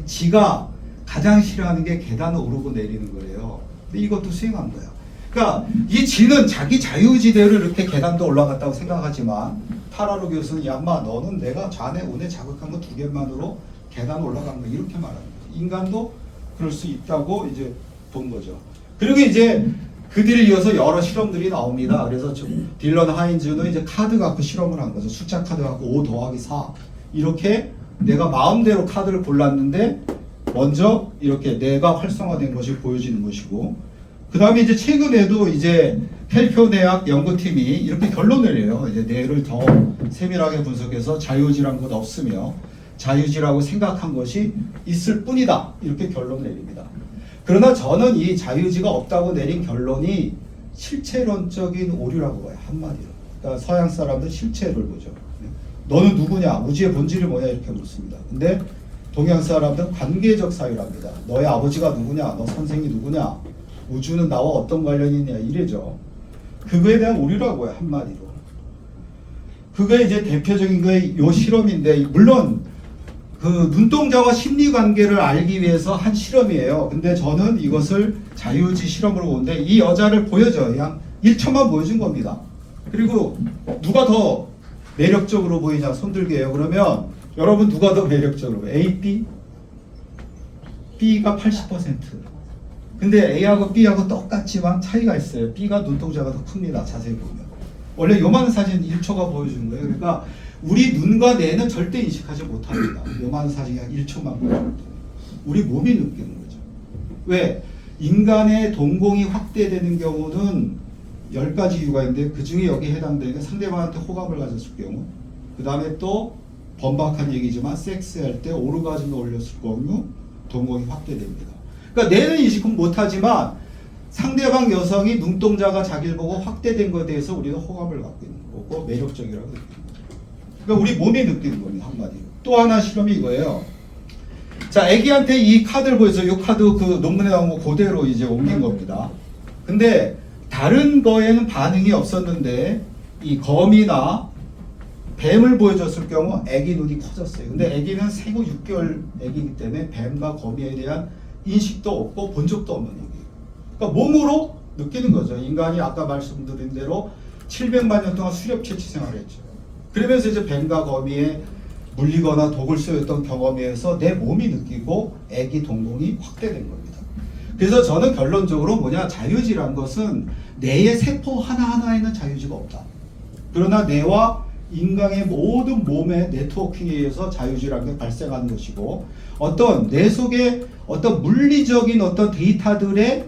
지가 가장 싫어하는 게 계단 오르고 내리는 거예요. 근데 이것도 수행한 거야. 그러니까 이 지는 자기 자유지대로 이렇게 계단도 올라갔다고 생각하지만 타라루 교수는 야마 너는 내가 좌뇌 우뇌 자극한 거 2개만으로 계단 올라간 거 이렇게 말합니다. 인간도 그럴 수 있다고 이제 본 거죠. 그리고 이제 그 뒤를 이어서 여러 실험들이 나옵니다. 그래서 딜런 하인즈는 이제 카드 갖고 실험을 한 거죠. 숫자 카드 갖고 5 더하기 4 이렇게 내가 마음대로 카드를 골랐는데 먼저 이렇게 뇌가 활성화된 것이 보여지는 것이고, 그 다음에 이제 최근에도 이제 캘피오대학 연구팀이 이렇게 결론을 내려요. 이제 뇌를 더 세밀하게 분석해서 자유지란 것 없으며 자유지라고 생각한 것이 있을 뿐이다. 이렇게 결론을 내립니다. 그러나 저는 이 자유지가 없다고 내린 결론이 실체론적인 오류라고 봐요. 한마디로. 그러니까 서양 사람들 실체를 보죠. 너는 누구냐? 우주의 본질이 뭐냐? 이렇게 묻습니다. 근데 동양 사람들은 관계적 사유랍니다. 너의 아버지가 누구냐? 너 선생이 누구냐? 우주는 나와 어떤 관련이 있냐? 이래죠. 그거에 대한 오류라고요. 한마디로. 그게 이제 대표적인 게 요 실험인데, 물론 그 눈동자와 심리 관계를 알기 위해서 한 실험이에요. 근데 저는 이것을 자유지 실험으로 보는데 이 여자를 보여줘요. 그냥 1초만 보여준 겁니다. 그리고 누가 더 매력적으로 보이냐 손들게 해요. 그러면 여러분 누가 더 매력적으로 A, B? B가 80%. 근데 A하고 B하고 똑같지만 차이가 있어요. B가 눈동자가 더 큽니다. 자세히 보면. 원래 요만한 사진 1초가 보여주는 거예요. 그러니까 우리 눈과 뇌는 절대 인식하지 못합니다. 요만한 사진이 한 1초만 보여줄 때. 우리 몸이 느끼는 거죠. 왜? 인간의 동공이 확대되는 경우는 10가지 이유가 있는데 그 중에 여기에 해당되는 게 상대방한테 호감을 가졌을 경우, 그 다음에 또 번박한 얘기지만 섹스할 때 오르가즘을 올렸을 경우 동공이 확대됩니다. 그러니까 뇌는 인식은 못하지만 상대방 여성이 눈동자가 자기를 보고 확대된 것에 대해서 우리는 호감을 갖고 있는 거고 매력적이라고 느끼는 거죠. 그러니까 우리 몸이 느끼는 겁니다. 한마디로. 또 하나 실험이 이거예요. 자, 애기한테 이 카드를 보여서 이 카드 그 논문에 나온 거 그대로 이제 옮긴 겁니다. 근데 다른 거에는 반응이 없었는데 이 거미나 뱀을 보여줬을 경우 애기 눈이 커졌어요. 근데 애기는 생후 6개월 애기이기 때문에 뱀과 거미에 대한 인식도 없고 본 적도 없는 얘기예요. 그러니까 몸으로 느끼는 거죠. 인간이 아까 말씀드린 대로 700만 년 동안 수렵 채취 생활을 했죠. 그러면서 이제 뱀과 거미에 물리거나 독을 쏘였던 경험에 의해서 내 몸이 느끼고 애기 동공이 확대된 겁니다. 그래서 저는 결론적으로 뭐냐, 자유지란 것은 뇌의 세포 하나하나에는 자유지가 없다. 그러나 뇌와 인간의 모든 몸의 네트워킹에 의해서 자유지라는 게 발생하는 것이고, 어떤 뇌 속에 어떤 물리적인 어떤 데이터들의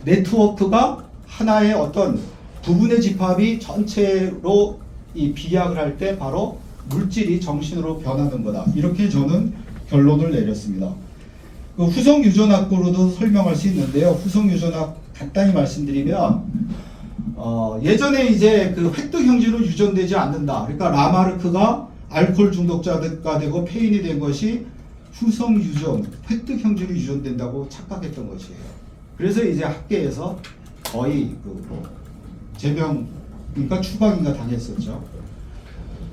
네트워크가 하나의 어떤 부분의 집합이 전체로 이 비약을 할 때 바로 물질이 정신으로 변하는 거다. 이렇게 저는 결론을 내렸습니다. 그 후성 유전학으로도 설명할 수 있는데요. 후성 유전학 간단히 말씀드리면 예전에 이제 그 획득 형질로 유전되지 않는다. 그러니까 라마르크가 알코올 중독자가 되고 폐인이 된 것이 후성 유전, 획득 형질로 유전된다고 착각했던 것이에요. 그래서 이제 학계에서 거의 제명인가 추방인가 당했었죠.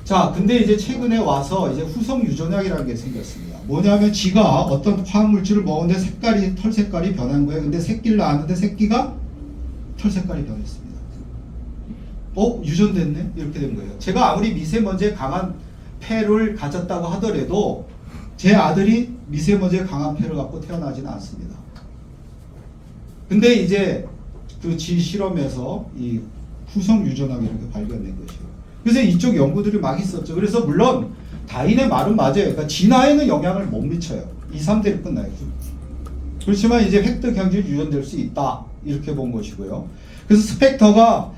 자, 근데 이제 최근에 와서 이제 후성 유전약이라는 게 생겼습니다. 뭐냐면 지가 어떤 화학 물질을 먹었는데 색깔이, 털 색깔이 변한 거예요. 근데 새끼를 낳았는데 새끼가 털 색깔이 변했습니다. 유전됐네? 이렇게 된 거예요. 제가 아무리 미세먼지에 강한 폐를 가졌다고 하더라도 제 아들이 미세먼지에 강한 폐를 갖고 태어나지는 않습니다. 근데 이제 그 지 실험에서 이 후성 유전학이 이렇게 발견된 것이에요. 그래서 이쪽 연구들이 막 있었죠. 그래서 물론 다인의 말은 맞아요. 그러니까 진화에는 영향을 못 미쳐요. 2, 3대로 끝나요. 그렇지만 이제 획득 형질이 유전될 수 있다. 이렇게 본 것이고요. 그래서 스펙터가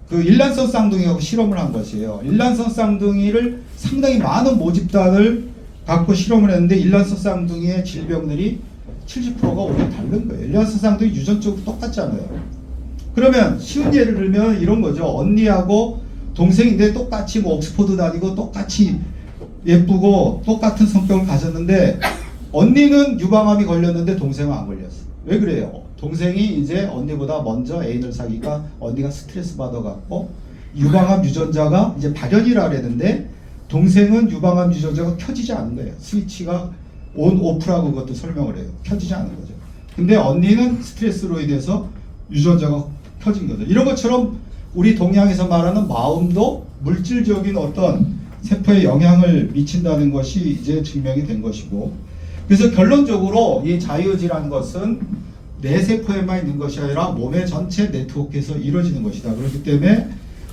그 일란성 쌍둥이하고 실험을 한 것이에요. 일란성 쌍둥이를 상당히 많은 모집단을 갖고 실험을 했는데 일란성 쌍둥이의 질병들이 70%가 오히려 다른 거예요. 일란성 쌍둥이 유전적으로 똑같잖아요. 그러면 쉬운 예를 들면 이런 거죠. 언니하고 동생인데 똑같이 뭐 옥스퍼드 다니고 똑같이 예쁘고 똑같은 성격을 가졌는데 언니는 유방암이 걸렸는데 동생은 안 걸렸어. 왜 그래요? 동생이 이제 언니보다 먼저 애인을 사귀니까 언니가 스트레스 받아갖고 유방암 유전자가 이제 발현이라 그랬는데 동생은 유방암 유전자가 켜지지 않은 거예요. 스위치가 온 오프라고 그것도 설명을 해요. 켜지지 않은 거죠. 근데 언니는 스트레스로 인해서 유전자가 켜진 거죠. 이런 것처럼 우리 동양에서 말하는 마음도 물질적인 어떤 세포에 영향을 미친다는 것이 이제 증명이 된 것이고, 그래서 결론적으로 이 자유의지라는 것은 내 세포에만 있는 것이 아니라 몸의 전체 네트워크에서 이루어지는 것이다. 그렇기 때문에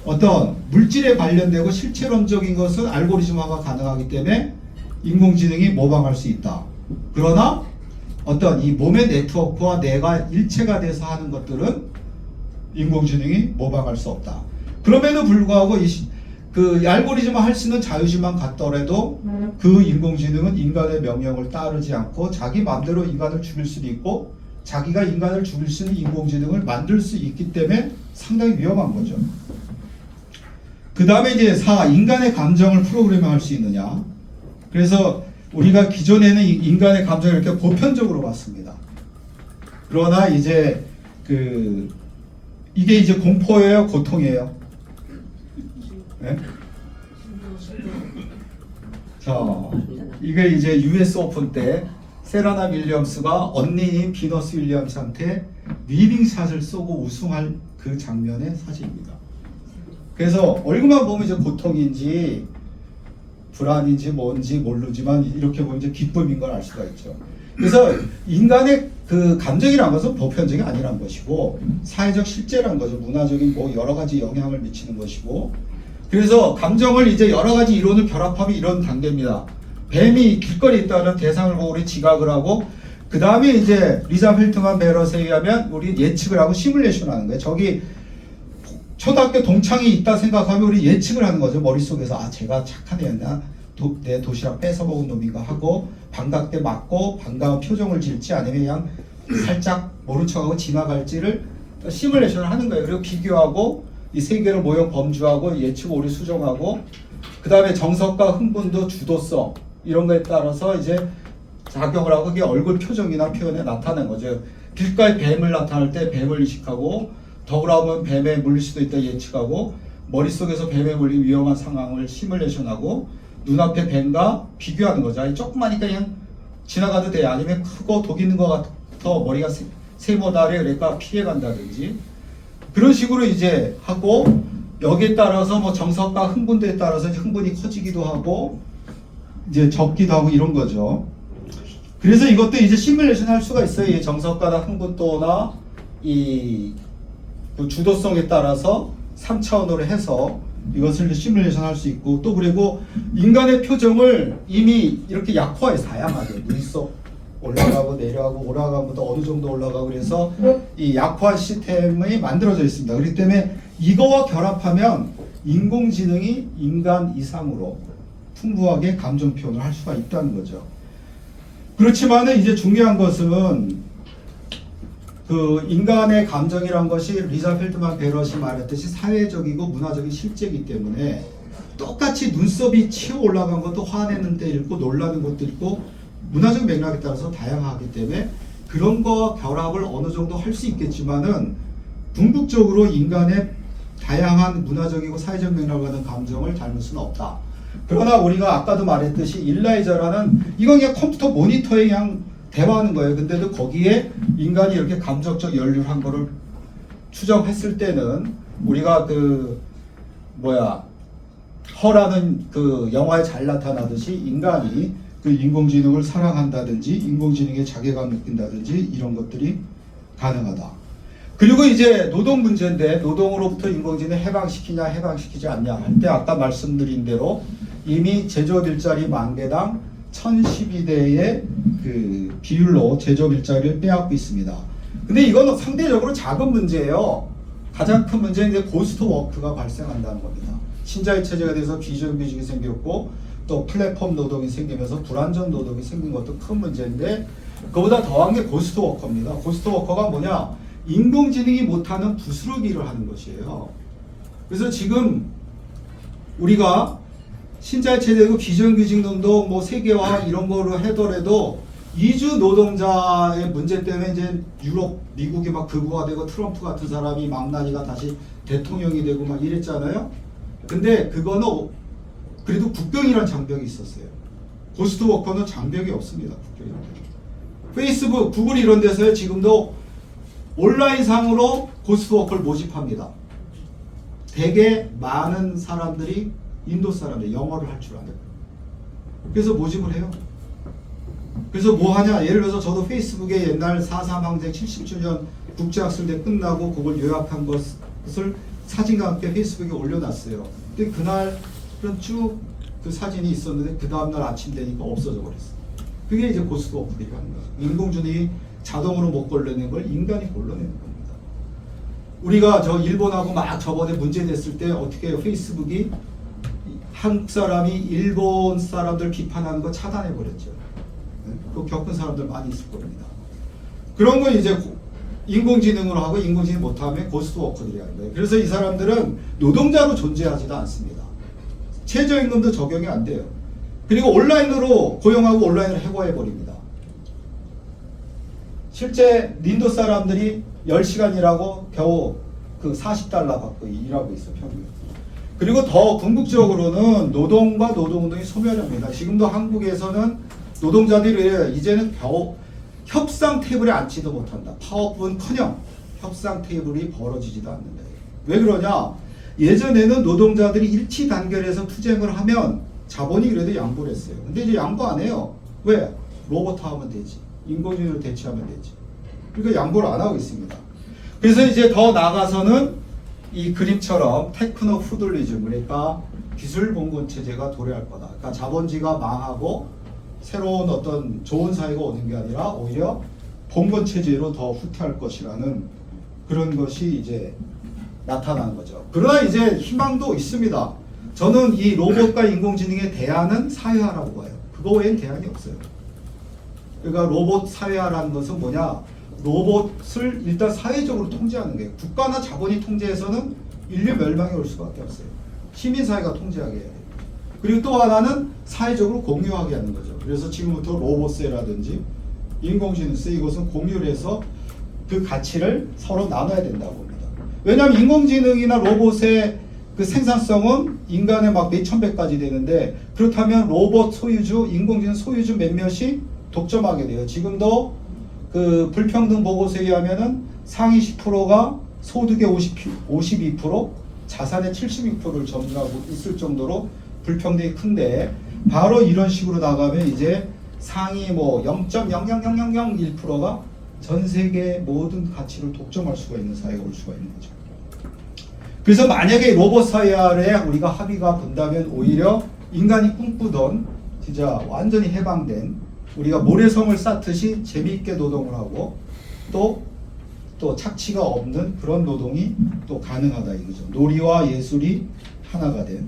어떤 물질에 관련되고 실체론적인 것은 알고리즘화가 가능하기 때문에 인공지능이 모방할 수 있다. 그러나 어떤 이 몸의 네트워크와 내가 일체가 돼서 하는 것들은 인공지능이 모방할 수 없다. 그럼에도 불구하고 그 알고리즘화 할 수 있는 자유지만 갖더라도 그 인공지능은 인간의 명령을 따르지 않고 자기 마음대로 인간을 죽일 수도 있고 자기가 인간을 죽일 수 있는 인공지능을 만들 수 있기 때문에 상당히 위험한 거죠. 그 다음에 이제 4. 인간의 감정을 프로그래밍할 수 있느냐. 그래서 우리가 기존에는 인간의 감정을 이렇게 보편적으로 봤습니다. 그러나 이제 이게 이제 공포예요, 고통이에요? 네? 자, 이게 이제 US 오픈 때 세라나 윌리엄스가 언니인 비너스 윌리엄스한테 리빙샷을 쏘고 우승할 그 장면의 사진입니다. 그래서 얼굴만 보면 이제 고통인지 불안인지 뭔지 모르지만 이렇게 보면 이제 기쁨인 걸 알 수가 있죠. 그래서 인간의 그 감정이라는 것은 보편적이 아니란 것이고 사회적 실제라는 거죠. 문화적인 뭐 여러 가지 영향을 미치는 것이고, 그래서 감정을 이제 여러 가지 이론을 결합하면 이런 단계입니다. 뱀이 길거리에 있다는 대상을 보고 우리 지각을 하고, 그 다음에 이제 리자 펠트만 베럿에 의하면 우리 예측을 하고 시뮬레이션 하는 거예요. 저기 초등학교 동창이 있다 생각하면 우리 예측을 하는 거죠. 머릿속에서 아 제가 착한 애였나, 내 도시락 뺏어먹은 놈인가 하고 반갑게 맞고 반가운 표정을 지을지 아니면 그냥 살짝 모른 척하고 지나갈지를 시뮬레이션을 하는 거예요. 그리고 비교하고 이 세 개를 모형 범주하고 예측 오류 수정하고, 그 다음에 정석과 흥분도 주도성 이런 거에 따라서 이제 작용을 하고 그게 얼굴 표정이나 표현에 나타낸 거죠. 길가에 뱀을 나타날 때 뱀을 의식하고 더불어하면 뱀에 물릴 수도 있다 예측하고, 머릿속에서 뱀에 물린 위험한 상황을 시뮬레이션하고 눈앞에 뱀과 비교하는 거죠. 아니 조그마니까 그냥 지나가도 돼. 아니면 크고 독 있는 것 같아 머리가 세모다래 그러니까 피해간다든지 그런 식으로 이제 하고, 여기에 따라서 뭐 정석과 흥분도에 따라서 이제 흥분이 커지기도 하고 이제 적기도 하고 이런 거죠. 그래서 이것도 이제 시뮬레이션 할 수가 있어요. 이 정석과나 흥분도나 이 그 주도성에 따라서 3차원으로 해서 이것을 시뮬레이션 할 수 있고, 또 그리고 인간의 표정을 이미 이렇게 약화해서 다양하게 물속 올라가고 내려가고 올라가면 또 어느 정도 올라가고 그래서 이 약화 시스템이 만들어져 있습니다. 그렇기 때문에 이거와 결합하면 인공지능이 인간 이상으로 풍부하게 감정 표현을 할 수가 있다는 거죠. 그렇지만은 이제 중요한 것은 그 인간의 감정이란 것이 리자 펠트만 베럿이 말했듯이 사회적이고 문화적인 실제이기 때문에 똑같이 눈썹이 치어 올라간 것도 화내는 데 있고 놀라는 것도 있고 문화적 맥락에 따라서 다양하기 때문에 그런 거와 결합을 어느 정도 할 수 있겠지만은 궁극적으로 인간의 다양한 문화적이고 사회적 맥락을 가진 감정을 닮을 수는 없다. 그러나 우리가 아까도 말했듯이 일라이저라는 이건 그냥 컴퓨터 모니터에 그냥 대화하는 거예요. 근데도 거기에 인간이 이렇게 감정적 연륜 한 거를 추정했을 때는 우리가 허라는 그 영화에 잘 나타나듯이 인간이 그 인공지능을 사랑한다든지 인공지능에 자괴감 느낀다든지 이런 것들이 가능하다. 그리고 이제 노동 문제인데 노동으로부터 인공지능 해방시키냐 해방시키지 않냐 할 때 아까 말씀드린 대로 이미 제조업 일자리 만 개당 1012대의 그 비율로 제조업 일자리를 빼앗고 있습니다. 근데 이거는 상대적으로 작은 문제예요. 가장 큰 문제는 이제 고스트 워크가 발생한다는 겁니다. 신자유 체제가 돼서 비정규직이 생겼고 또 플랫폼 노동이 생기면서 불안전 노동이 생긴 것도 큰 문제인데 그보다 더한 게 고스트 워커입니다. 고스트 워커가 뭐냐? 인공지능이 못하는 부스러기 일을 하는 것이에요. 그래서 지금 우리가 신자유 체제고 비정규직 노동 뭐 세계화 이런 거로 하더라도 이주 노동자의 문제 때문에 이제 유럽, 미국이 막 극우화되고 트럼프 같은 사람이 망나니가 다시 대통령이 되고 막 이랬잖아요. 근데 그거는 그래도 국경이란 장벽이 있었어요. 고스트 워커는 장벽이 없습니다. 국경이. 페이스북, 구글 이런 데서 지금도 온라인상으로 고스트 워커를 모집합니다. 되게 많은 사람들이 인도 사람들 영어를 할 줄 알아요. 그래서 모집을 해요. 그래서 뭐 하냐? 예를 들어서 저도 페이스북에 옛날 4.3 항쟁 70주년 국제학술대 끝나고 그걸 요약한 것을 사진과 함께 페이스북에 올려놨어요. 근데 그날은 쭉 그 사진이 있었는데 그 다음날 아침 되니까 없어져 버렸어. 그게 이제 고스트 워크들이 하는 거예요. 인공지능이 자동으로 못 걸러내는 걸 인간이 걸러내는 겁니다. 우리가 저 일본하고 막 저번에 문제 됐을 때 어떻게 해요? 페이스북이 한국 사람이 일본 사람들 비판하는 거 차단해 버렸죠. 그거 겪은 사람들 많이 있을 겁니다. 그런 건 이제 인공지능으로 하고 인공지능 못하면 고스트 워커들이 하는 거예요. 그래서 이 사람들은 노동자로 존재하지도 않습니다. 최저임금도 적용이 안 돼요. 그리고 온라인으로 고용하고 온라인으로 해고해 버립니다. 실제 인도 사람들이 10시간 일하고 겨우 그 40달러 받고 일하고 있어 평균. 그리고 더 궁극적으로는 노동과 노동운동이 소멸합니다. 지금도 한국에서는 노동자들이 이제는 겨우 협상 테이블에 앉지도 못한다. 파업은커녕 협상 테이블이 벌어지지도 않는다. 왜 그러냐? 예전에는 노동자들이 일치 단결해서 투쟁을 하면 자본이 그래도 양보를 했어요. 근데 이제 양보 안 해요. 왜? 로봇 하면 되지. 인공지능으로 대체하면 되지. 그러니까 양보를 안 하고 있습니다. 그래서 이제 더 나가서는 이 그림처럼 테크노 푸들리즘, 그러니까 기술 봉건 체제가 도래할 거다. 그러니까 자본주의가 망하고 새로운 어떤 좋은 사회가 오는 게 아니라 오히려 봉건 체제로 더 후퇴할 것이라는 그런 것이 이제 나타나는 거죠. 그러나 이제 희망도 있습니다. 저는 이 로봇과 인공지능의 대안은 사회화라고 봐요. 그거 외엔 대안이 없어요. 그러니까 로봇 사회화라는 것은 뭐냐? 로봇을 일단 사회적으로 통제하는 거예요. 국가나 자본이 통제해서는 인류 멸망이 올 수밖에 없어요. 시민사회가 통제하게 해야 돼요. 그리고 또 하나는 사회적으로 공유하게 하는 거죠. 그래서 지금부터 로봇세라든지 인공지능세 이것은 공유를 해서 그 가치를 서로 나눠야 된다고 봅니다. 왜냐하면 인공지능이나 로봇의 그 생산성은 인간의 막 몇천 배까지 되는데 그렇다면 로봇 소유주, 인공지능 소유주 몇몇이 독점하게 돼요. 지금도 그 불평등 보고서에 의하면은 상위 10%가 소득의 52%, 자산의 76%를 점유하고 있을 정도로 불평등이 큰데 바로 이런 식으로 나가면 이제 상위 뭐 0.00001%가 전 세계 모든 가치를 독점할 수가 있는 사회가 올 수가 있는 거죠. 그래서 만약에 로봇 사회에 우리가 합의가 본다면 오히려 인간이 꿈꾸던 진짜 완전히 해방된 우리가 모래성을 쌓듯이 재미있게 노동을 하고 또 착취가 없는 그런 노동이 또 가능하다 이거죠. 놀이와 예술이 하나가 된.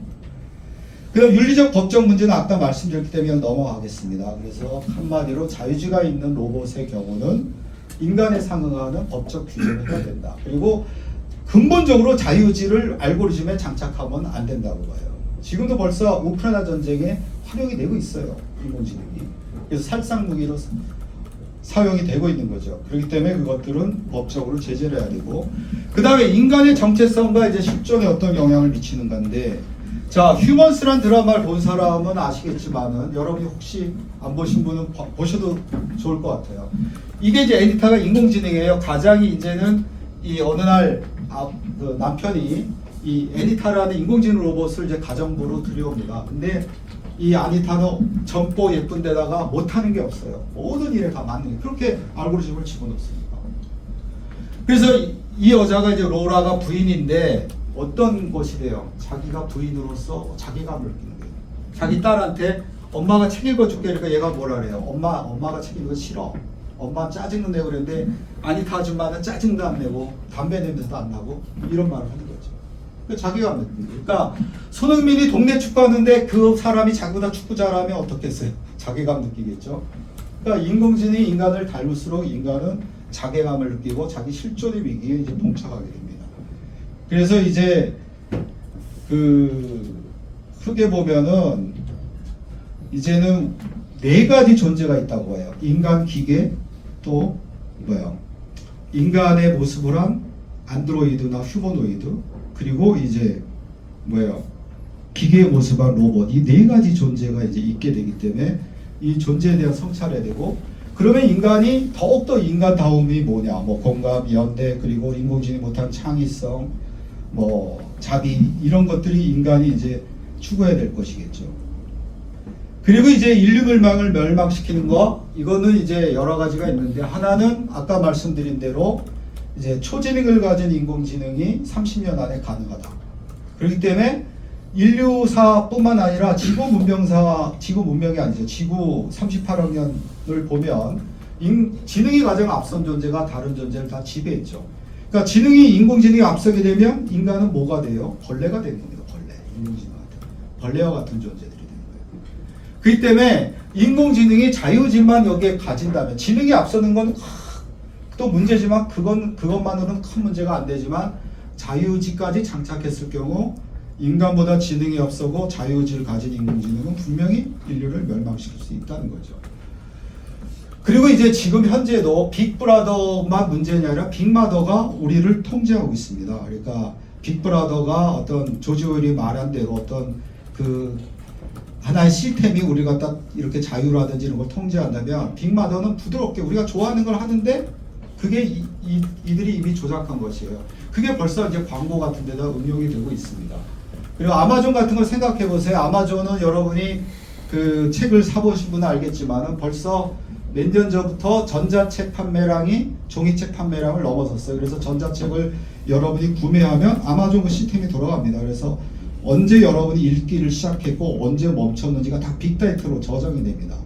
그럼 윤리적 법적 문제는 아까 말씀드렸기 때문에 넘어가겠습니다. 그래서 한마디로 자유주의가 있는 로봇의 경우는 인간에 상응하는 법적 규제를 해야 된다. 그리고 근본적으로 자유지를 알고리즘에 장착하면 안 된다고 봐요. 지금도 벌써 우크라이나 전쟁에 활용이 되고 있어요. 인공지능이. 그래서 살상무기로 사용이 되고 있는 거죠. 그렇기 때문에 그것들은 법적으로 제재를 해야 되고 그 다음에 인간의 정체성과 이제 실존에 어떤 영향을 미치는 건데 자, 휴먼스란 드라마를 본 사람은 아시겠지만은 여러분이 혹시 안 보신 분은 보셔도 좋을 것 같아요. 이게 이제 애니타가 인공지능이에요. 가장이 이제는 이 어느 날 그 남편이 이 애니타라는 인공지능 로봇을 이제 가정부로 들여옵니다. 근데 이 아니타는 젊고 예쁜 데다가 못하는 게 없어요. 모든 일에 다 맞는 게 그렇게 알고리즘을 집어넣습니다. 그래서 이 여자가 이제 로라가 부인인데 어떤 것이 돼요? 자기가 부인으로서 자괴감을 느끼는 거예요. 자기 딸한테 엄마가 책 읽어줄게 그러니까 얘가 뭐라 그래요? 엄마가 책 읽는 거 싫어. 엄마 짜증도 내고 그랬는데 아니타 아줌마는 짜증도 안 내고 담배 냄새도 안 나고 이런 말을 하는 거죠. 그러니까 자기가 그러니까 손흥민이 동네 축구하는데 그 사람이 자기보다 축구 잘하면 어떻겠어요? 자괴감 느끼겠죠. 그러니까 인공지능이 인간을 닮을수록 인간은 자괴감을 느끼고 자기 실존의 위기에 이제 봉착하게 됩니다. 그래서 이제 그 크게 보면은 이제는 네 가지 존재가 있다고 해요. 인간, 기계, 또 뭐요? 인간의 모습을 한 안드로이드나 휴머노이드, 그리고 이제 뭐예요? 기계의 모습한 로봇. 이 네 가지 존재가 이제 있게 되기 때문에 이 존재에 대한 성찰해야 되고, 그러면 인간이 더욱더 인간다움이 뭐냐? 뭐 공감, 연대, 그리고 인공지능이 못한 창의성, 뭐 자비, 이런 것들이 인간이 이제 추구해야 될 것이겠죠. 그리고 이제 인류 멸망을 멸망시키는 거, 이거는 이제 여러 가지가 있는데, 하나는 아까 말씀드린 대로 이제 초지능을 가진 인공지능이 30년 안에 가능하다. 그렇기 때문에 인류사뿐만 아니라 지구 문명이 아니죠. 지구 38억 년을 보면 지능이 가장 앞선 존재가 다른 존재를 다 지배했죠. 그러니까 인공지능이 앞서게 되면 인간은 뭐가 돼요? 벌레가 되는 겁니다. 벌레. 인공지능 같은 벌레와 같은 존재들이 되는 거예요. 그렇기 때문에 인공지능이 자유지만 여기에 가진다면, 지능이 앞서는 건 또 문제지만 그것만으로는 큰 문제가 안 되지만, 자유지까지 장착했을 경우 인간보다 지능이 앞서고 자유의지를 가진 인공지능은 분명히 인류를 멸망시킬 수 있다는 거죠. 그리고 이제 지금 현재도 빅브라더만 문제가 아니라 빅마더가 우리를 통제하고 있습니다. 그러니까 빅브라더가 어떤 조지 오웰이 말한 대로 어떤 그 하나의 시스템이 우리가 딱 이렇게 자유라든지 이런 걸 통제한다면, 빅마더는 부드럽게 우리가 좋아하는 걸 하는데 그게 이들이 이미 조작한 것이에요. 그게 벌써 이제 광고 같은 데다 응용이 되고 있습니다. 그리고 아마존 같은 걸 생각해 보세요. 아마존은 여러분이 그 책을 사보신 분은 알겠지만은 벌써 몇 년 전부터 전자책 판매량이 종이책 판매량을 넘어섰어요. 그래서 전자책을 여러분이 구매하면 아마존 그 시스템이 돌아갑니다. 그래서 언제 여러분이 읽기를 시작했고 언제 멈췄는지가 다 빅데이터로 저장이 됩니다.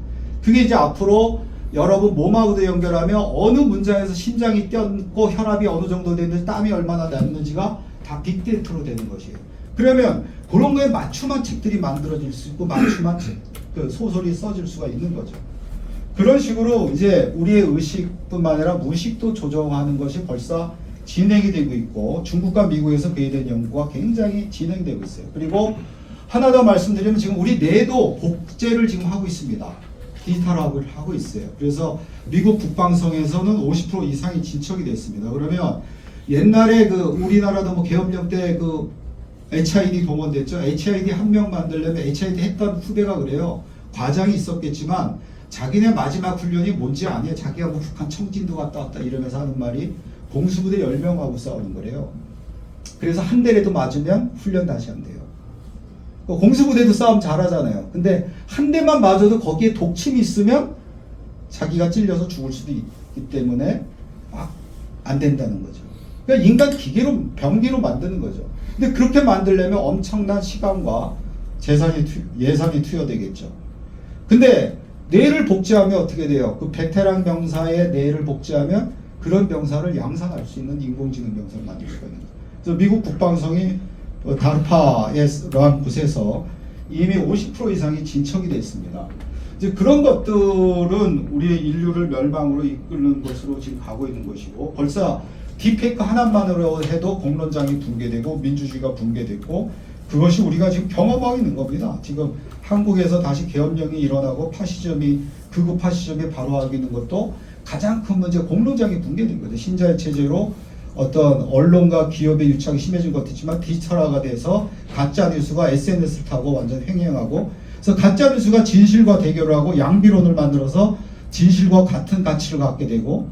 그게 이제 앞으로 여러분 몸하고도 연결하며 어느 문장에서 심장이 뛰었고 혈압이 어느 정도 됐는지 땀이 얼마나 났는지가 다 빅데이터로 되는 것이에요. 그러면 그런 거에 맞춤한 책들이 만들어질 수 있고 맞춤한 그 소설이 써질 수가 있는 거죠. 그런 식으로 이제 우리의 의식뿐만 아니라 무의식도 조정하는 것이 벌써 진행이 되고 있고, 중국과 미국에서 그에 대한 연구가 굉장히 진행되고 있어요. 그리고 하나 더 말씀드리면 지금 우리 뇌도 복제를 지금 하고 있습니다. 디지털화를 하고 있어요. 그래서 미국 국방성에서는 50% 이상이 진척이 됐습니다. 그러면 옛날에 그 우리나라도 뭐 계엄령 때 그 HID 동원됐죠. HID 한 명 만들려면 HID 했던 후배가 그래요. 과장이 있었겠지만 자기네 마지막 훈련이 뭔지 아니에요. 자기가 뭐 북한 청진도 갔다 왔다 이러면서 하는 말이 공수부대 10명하고 싸우는 거래요. 그래서 한 대라도 맞으면 훈련 다시 한대요. 공수부대도 싸움 잘하잖아요. 근데 한 대만 맞아도 거기에 독침이 있으면 자기가 찔려서 죽을 수도 있기 때문에 안 된다는 거죠. 그러니까 인간 기계로, 병기로 만드는 거죠. 근데 그렇게 만들려면 엄청난 시간과 예산이 투여되겠죠. 근데 뇌를 복제하면 어떻게 돼요? 그 베테랑 병사의 뇌를 복제하면 그런 병사를 양산할 수 있는 인공지능 병사를 만들 수가 있는 거예요. 그래서 미국 국방성이 다르파라는 곳에서 이미 50% 이상이 진척이 되어 있습니다. 이제 그런 것들은 우리의 인류를 멸망으로 이끄는 것으로 지금 가고 있는 것이고, 벌써 딥페이크 하나만으로 해도 공론장이 붕괴되고 민주주의가 붕괴됐고, 그것이 우리가 지금 경험하고 있는 겁니다. 지금 한국에서 다시 계엄령이 일어나고 극우 파시즘이 발화하고 있는 것도 가장 큰 문제, 공론장이 붕괴된 거죠. 신자유 체제로 어떤 언론과 기업의 유착이 심해진 것도 있지만 디지털화가 돼서 가짜뉴스가 SNS를 타고 완전 횡행하고, 그래서 가짜뉴스가 진실과 대결을 하고 양비론을 만들어서 진실과 같은 가치를 갖게 되고,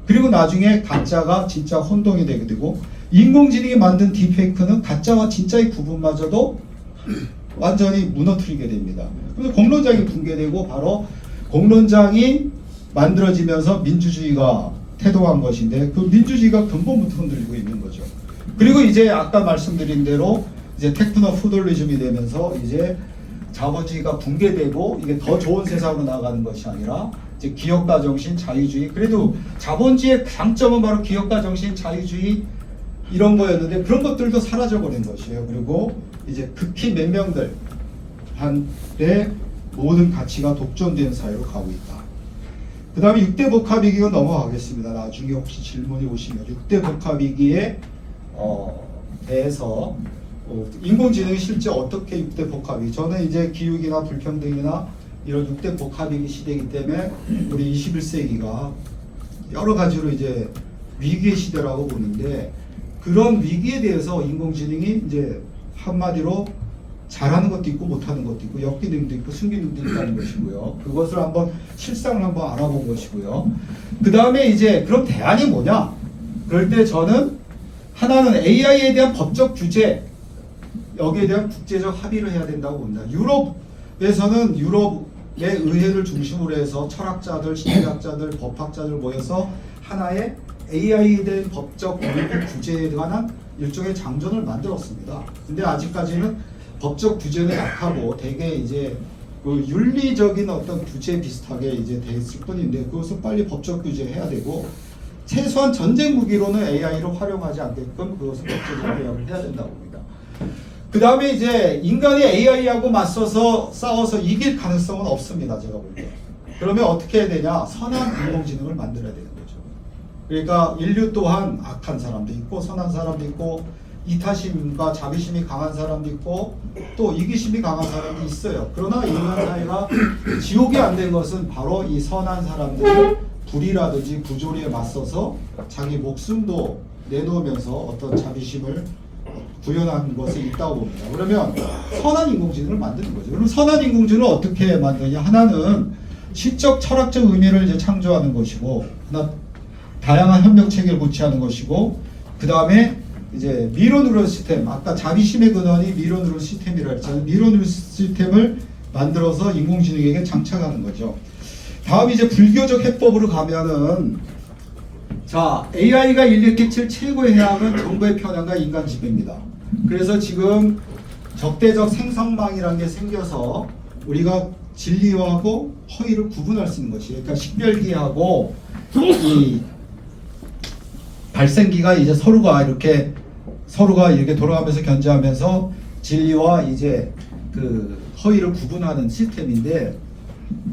그리고 나중에 가짜가 진짜 혼동이 되게 되고, 인공지능이 만든 딥페이크는 가짜와 진짜의 구분마저도 완전히 무너뜨리게 됩니다. 그래서 공론장이 붕괴되고, 바로 공론장이 만들어지면서 민주주의가 태동한 것인데, 그 민주주의가 근본부터 흔들리고 있는 거죠. 그리고 이제 아까 말씀드린 대로 이제 테크노 푸들리즘이 되면서 이제 자본주의가 붕괴되고 이게 더 좋은 세상으로 나가는 것이 아니라 이제 기업가 정신, 자유주의. 그래도 자본주의의 장점은 바로 기업가 정신, 자유주의 이런 거였는데 그런 것들도 사라져 버린 것이에요. 그리고 이제 극히 몇 명들 한의 모든 가치가 독점된 사회로 가고 있다. 그 다음에 6대 복합위기로 넘어가겠습니다. 나중에 혹시 질문이 오시면 6대 복합위기에 대해서 인공지능이 실제 어떻게 6대 복합위기, 저는 이제 기후위기나 불평등이나 이런 6대 복합위기 시대이기 때문에 우리 21세기가 여러 가지로 이제 위기의 시대라고 보는데 그런 위기에 대해서 인공지능이 이제 한마디로 잘하는 것도 있고 못하는 것도 있고 역기능도 있고 순기능도 있다는 것이고요. 그것을 한번 실상을 한번 알아본 것이고요. 그 다음에 이제 그럼 대안이 뭐냐? 그럴 때 저는 하나는 AI에 대한 법적 규제, 여기에 대한 국제적 합의를 해야 된다고 봅니다. 유럽에서는 유럽의 의회를 중심으로 해서 철학자들, 심리학자들, 법학자들 모여서 하나의 AI에 대한 법적 규제에 관한 일종의 장전을 만들었습니다. 근데 아직까지는 법적 규제는 약하고 대개 이제 그 윤리적인 어떤 규제 비슷하게 이제 돼 있을 뿐인데 그것은 빨리 법적 규제해야 되고 최소한 전쟁 무기로는 AI를 활용하지 않게끔 그것은 법적으로 개혁을 해야 된다고 봅니다. 그 다음에 이제 인간이 AI하고 맞서서 싸워서 이길 가능성은 없습니다. 제가 볼 때. 그러면 어떻게 해야 되냐? 선한 인공지능을 만들어야 되는 거죠. 그러니까 인류 또한 악한 사람도 있고 선한 사람도 있고 이타심과 자비심이 강한 사람도 있고 또 이기심이 강한 사람도 있어요. 그러나 인간 사회가 지옥이 안 된 것은 바로 이 선한 사람들이 불의라든지 부조리에 맞서서 자기 목숨도 내놓으면서 어떤 자비심을 구현한 것이 있다고 봅니다. 그러면 선한 인공지능을 만드는 거죠. 그럼 선한 인공지능을 어떻게 만드냐? 하나는 시적 철학적 의미를 이제 창조하는 것이고, 하나 다양한 협력 체계를 구체하는 것이고, 그 다음에 이제 미러 뉴런 시스템, 아까 자비심의 근원이 미러 뉴런 시스템이라 했잖아요. 미러 뉴런 시스템을 만들어서 인공지능에게 장착하는 거죠. 다음 이제 불교적 해법으로 가면은 자, AI가 인류에 끼칠 최고의 해악은 정보의 편향과 인간 지배입니다. 그래서 지금 적대적 생성망이라는 게 생겨서 우리가 진리하고 허위를 구분할 수 있는 것이에요. 그러니까 식별기하고 이 발생기가 이제 서로가 이렇게 돌아가면서 견제하면서 진리와 이제 그 허위를 구분하는 시스템인데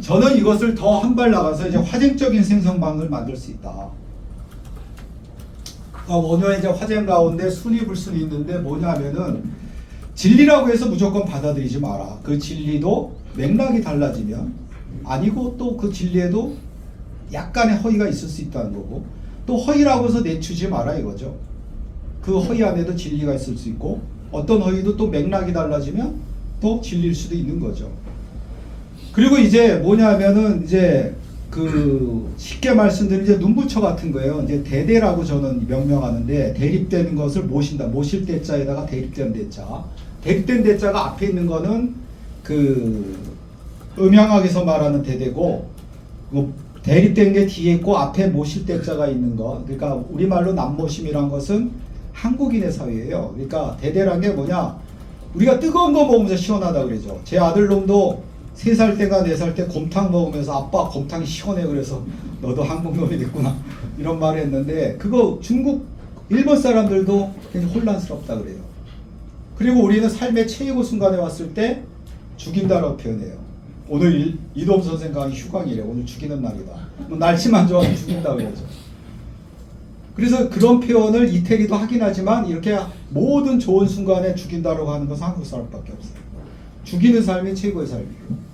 저는 이것을 더 한 발 나가서 이제 화쟁적인 생성망을 만들 수 있다. 원효의 이제 화쟁 가운데 순위 불순이 있는데 뭐냐면은 진리라고 해서 무조건 받아들이지 마라. 그 진리도 맥락이 달라지면 아니고 또 그 진리에도 약간의 허위가 있을 수 있다는 거고 또 허위라고 해서 내추지 마라 이거죠. 그 허위 안에도 진리가 있을 수 있고 어떤 허위도 또 맥락이 달라지면 또 진리일 수도 있는 거죠. 그리고 이제 뭐냐면은 이제 그 쉽게 말씀드리면 이제 눈부처 같은 거예요. 이제 대대라고 저는 명명하는데 대립되는 것을 모신다. 모실 대자에다가 대립된 대자. 대립된 대자가 앞에 있는 거는 그 음양학에서 말하는 대대고 대립된 게 뒤에 있고 앞에 모실 대자가 있는 거. 그러니까 우리말로 남모심이란 것은 한국인의 사회예요. 그러니까 대대란 게 뭐냐? 우리가 뜨거운 거 먹으면서 시원하다 그러죠. 제 아들놈도 3살 때가 4살 때 곰탕 먹으면서 아빠 곰탕이 시원해 그래서 너도 한국 놈이 됐구나 이런 말을 했는데 그거 중국 일본 사람들도 굉장히 혼란스럽다 그래요. 그리고 우리는 삶의 최고 순간에 왔을 때 죽인다라고 표현해요. 오늘 이돔 선생과 휴강이래. 오늘 죽이는 날이다. 뭐 날씨만 좋아서 죽인다 그러죠. 그래서 그런 표현을 이태리도 하긴 하지만 이렇게 모든 좋은 순간에 죽인다라고 하는 것은 한국 사람밖에 없어요. 죽이는 삶이 최고의 삶이고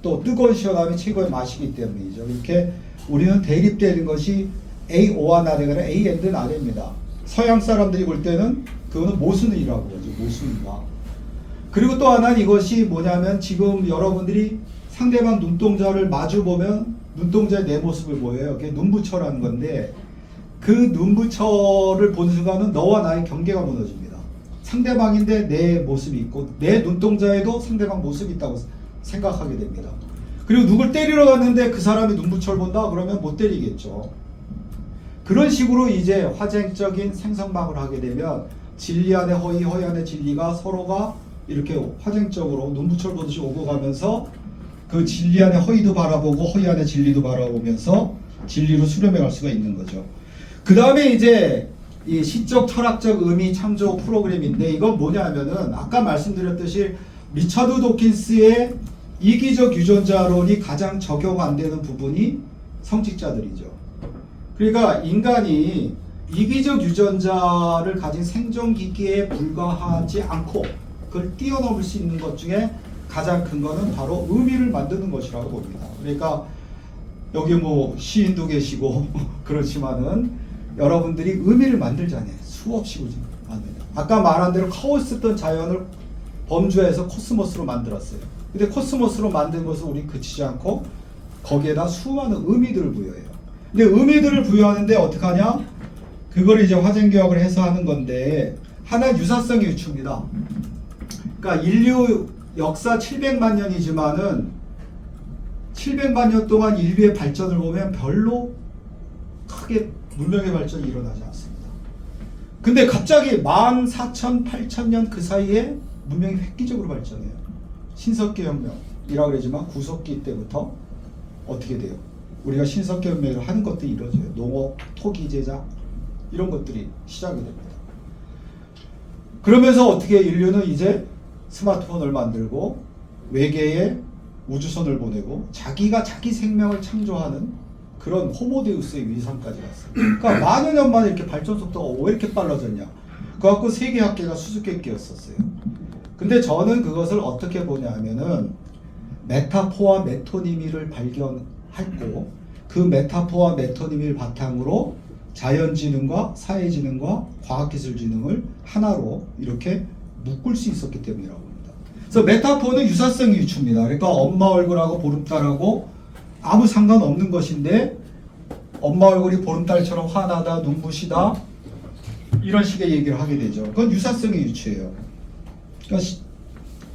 또 뜨거운 시원함이 최고의 맛이기 때문이죠. 이렇게 우리는 대립되는 것이 A, O와 나래가 아니라 A and 나래입니다. 서양 사람들이 볼 때는 그거는 모순이라고 하죠. 모순이다. 그리고 또 하나는 이것이 뭐냐면 지금 여러분들이 상대방 눈동자를 마주 보면 눈동자의 내 모습을 보여요. 그게 눈부처라는 건데 그 눈부처를 보는 순간은 너와 나의 경계가 무너집니다. 상대방인데 내 모습이 있고 내 눈동자에도 상대방 모습이 있다고 생각하게 됩니다. 그리고 누굴 때리러 갔는데 그 사람이 눈부처를 본다? 그러면 못 때리겠죠. 그런 식으로 이제 화쟁적인 생성망을 하게 되면 진리 안에 허위, 허위 안에 진리가 서로가 이렇게 화쟁적으로 눈부철 보듯이 오고 가면서 그 진리 안에 허위도 바라보고 허위 안에 진리도 바라보면서 진리로 수렴해 갈 수가 있는 거죠. 그 다음에 이제 이 시적 철학적 의미 창조 프로그램인데 이건 뭐냐면은 아까 말씀드렸듯이 리처드 도킨스의 이기적 유전자론이 가장 적용 안 되는 부분이 성직자들이죠. 그러니까 인간이 이기적 유전자를 가진 생존기기에 불과하지 않고 그걸 뛰어넘을 수 있는 것 중에 가장 큰 거는 바로 의미를 만드는 것이라고 봅니다. 그러니까 여기 뭐 시인도 계시고 그렇지만은 여러분들이 의미를 만들잖아요. 수없이 만드냐. 아까 말한 대로 카오스였던 자연을 범주에서 코스모스로 만들었어요. 근데 코스모스로 만든 것을 우리 그치지 않고 거기에다 수많은 의미들을 부여해요. 근데 의미들을 부여하는데 어떻게 하냐? 그걸 이제 화쟁교학을 해서 하는 건데 하나 유사성의 유추입니다. 그러니까 인류 역사 700만 년이지만은 700만 년 동안 인류의 발전을 보면 별로 크게 문명의 발전이 일어나지 않습니다. 근데 갑자기 14,000, 8,000년 그 사이에 문명이 획기적으로 발전해요. 신석기 혁명이라고 그러지만 구석기 때부터 어떻게 돼요? 우리가 신석기 혁명을 하는 것들이 이루어져요. 농업, 토기 제작 이런 것들이 시작이 됩니다. 그러면서 어떻게 인류는 이제 스마트폰을 만들고 외계에 우주선을 보내고 자기가 자기 생명을 창조하는 그런 호모데우스의 위상까지 갔어요. 그러니까 만여 년 만에 이렇게 발전 속도가 왜 이렇게 빨라졌냐? 그래갖고 세계학계가 수수께끼였었어요. 근데 저는 그것을 어떻게 보냐면은 메타포와 메토니미를 발견했고 그 메타포와 메토니미를 바탕으로 자연지능과 사회지능과 과학기술지능을 하나로 이렇게 묶을 수 있었기 때문이라고 봅니다. 그래서 메타포는 유사성의 유추입니다. 그러니까 엄마 얼굴하고 보름달하고 아무 상관없는 것인데 엄마 얼굴이 보름달처럼 환하다, 눈부시다 이런 식의 얘기를 하게 되죠. 그건 유사성의 유추예요. 그러니까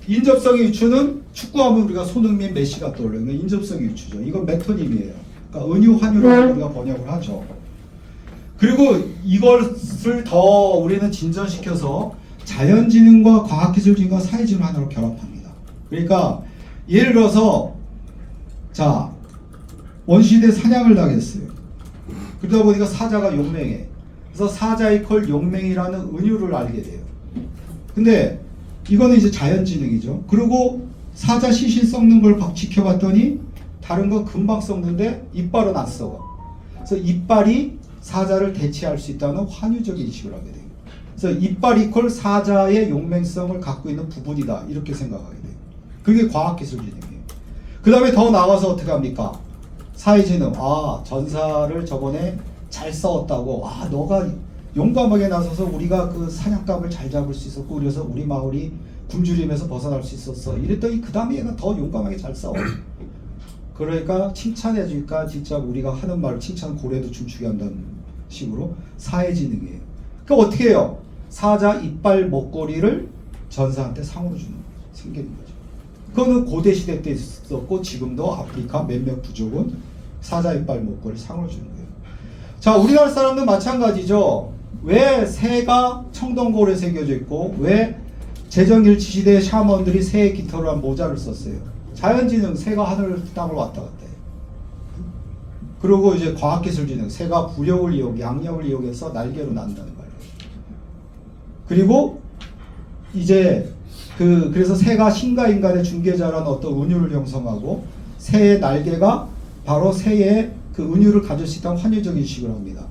인접성의 유추는 축구하면 우리가 손흥민, 메시가 떠올려요. 인접성의 유추죠. 이건 메토님이에요. 그러니까 은유, 환유라고 우리가 번역을 하죠. 그리고 이것을 더 우리는 진전시켜서 자연지능과 과학기술지능과 사회지능 하나로 결합합니다. 그러니까 예를 들어서 자 원시대 사냥을 당했어요. 그러다 보니까 사자가 용맹해. 그래서 사자 이퀄 용맹이라는 은유를 알게 돼요. 근데 이거는 이제 자연지능이죠. 그리고 사자 시신 썩는 걸 지켜봤더니 다른 거 금방 썩는데 이빨은 안 썩어. 그래서 이빨이 사자를 대체할 수 있다는 환유적인 인식을 하게 돼요. 그래서 이빨 이퀄 사자의 용맹성을 갖고 있는 부분이다 이렇게 생각하게 돼요. 그게 과학기술지능이에요. 그 다음에 더 나가서 어떻게 합니까? 사회지능. 아 전사를 저번에 잘 싸웠다고. 아 너가 용감하게 나서서 우리가 그 사냥감을 잘 잡을 수 있었고 그래서 우리 마을이 굶주림에서 벗어날 수 있었어. 이랬더니 그 다음에 얘가 더 용감하게 잘 싸워. 그러니까 칭찬해 주니까 진짜 우리가 하는 말 칭찬 고래도 춤추게 한다는 식으로 사회지능이에요. 그러니까 어떻게 해요? 사자 이빨 먹거리를 전사한테 상으로 주는 거죠. 생기는 거죠. 그거는 고대 시대 때 있었고 지금도 아프리카 몇몇 부족은 사자 이빨 먹거리 상으로 주는 거예요. 자 우리나라 사람도 마찬가지죠. 왜 새가 청동골에 새겨져 있고 왜 제정일치 시대 샤먼들이 새의 깃털을 한 모자를 썼어요. 자연지능 새가 하늘 땅을 왔다 갔다 해요. 그리고 이제 과학기술지능 새가 부력을 양력을 이용해서 날개로 난다는 거예요. 그리고 이제 그래서 새가 신과 인간의 중개자라는 어떤 은유를 형성하고 새의 날개가 바로 새의 그 은유를 가질 수 있다는 환유적인 인식을 합니다.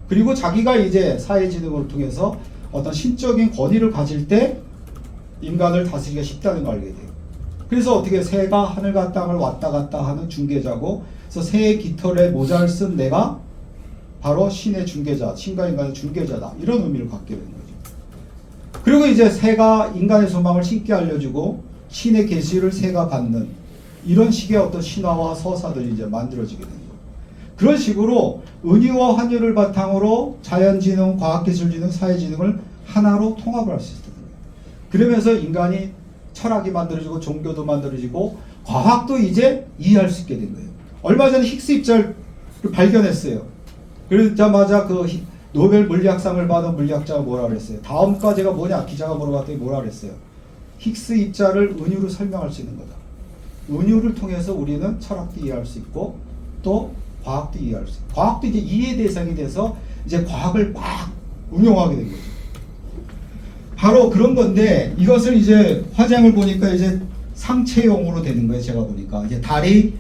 그리고 자기가 이제 사회지능을 통해서 어떤 신적인 권위를 가질 때 인간을 다스리기가 쉽다는 걸 알게 돼요. 그래서 어떻게 새가 하늘과 땅을 왔다 갔다 하는 중개자고 그래서 새의 깃털에 모자를 쓴 내가 바로 신의 중개자, 신과 인간의 중개자다 이런 의미를 갖게 되는 거죠. 그리고 이제 새가 인간의 소망을 신께 알려주고 신의 계시를 새가 받는 이런 식의 어떤 신화와 서사들이 이제 만들어지게 되는 거예요. 그런 식으로 은유와 환유를 바탕으로 자연지능, 과학기술지능, 사회지능을 하나로 통합을 할 수 있다는 거예요. 그러면서 인간이 철학이 만들어지고 종교도 만들어지고 과학도 이제 이해할 수 있게 된 거예요. 얼마 전에 힉스 입자를 발견했어요. 그러자마자 그 노벨 물리학상을 받은 물리학자가 뭐라 그랬어요? 다음 과제가 뭐냐? 기자가 물어봤더니 뭐라 그랬어요? 힉스 입자를 은유로 설명할 수 있는 거다. 은유를 통해서 우리는 철학도 이해할 수 있고 또 과학도 이해할 수 있고, 과학도 이제 이해 대상이 돼서 이제 과학을 막 응용하게 된 거죠. 바로 그런 건데, 이것을 이제 화장을 보니까 이제 상체용으로 되는 거예요. 제가 보니까 이제 달이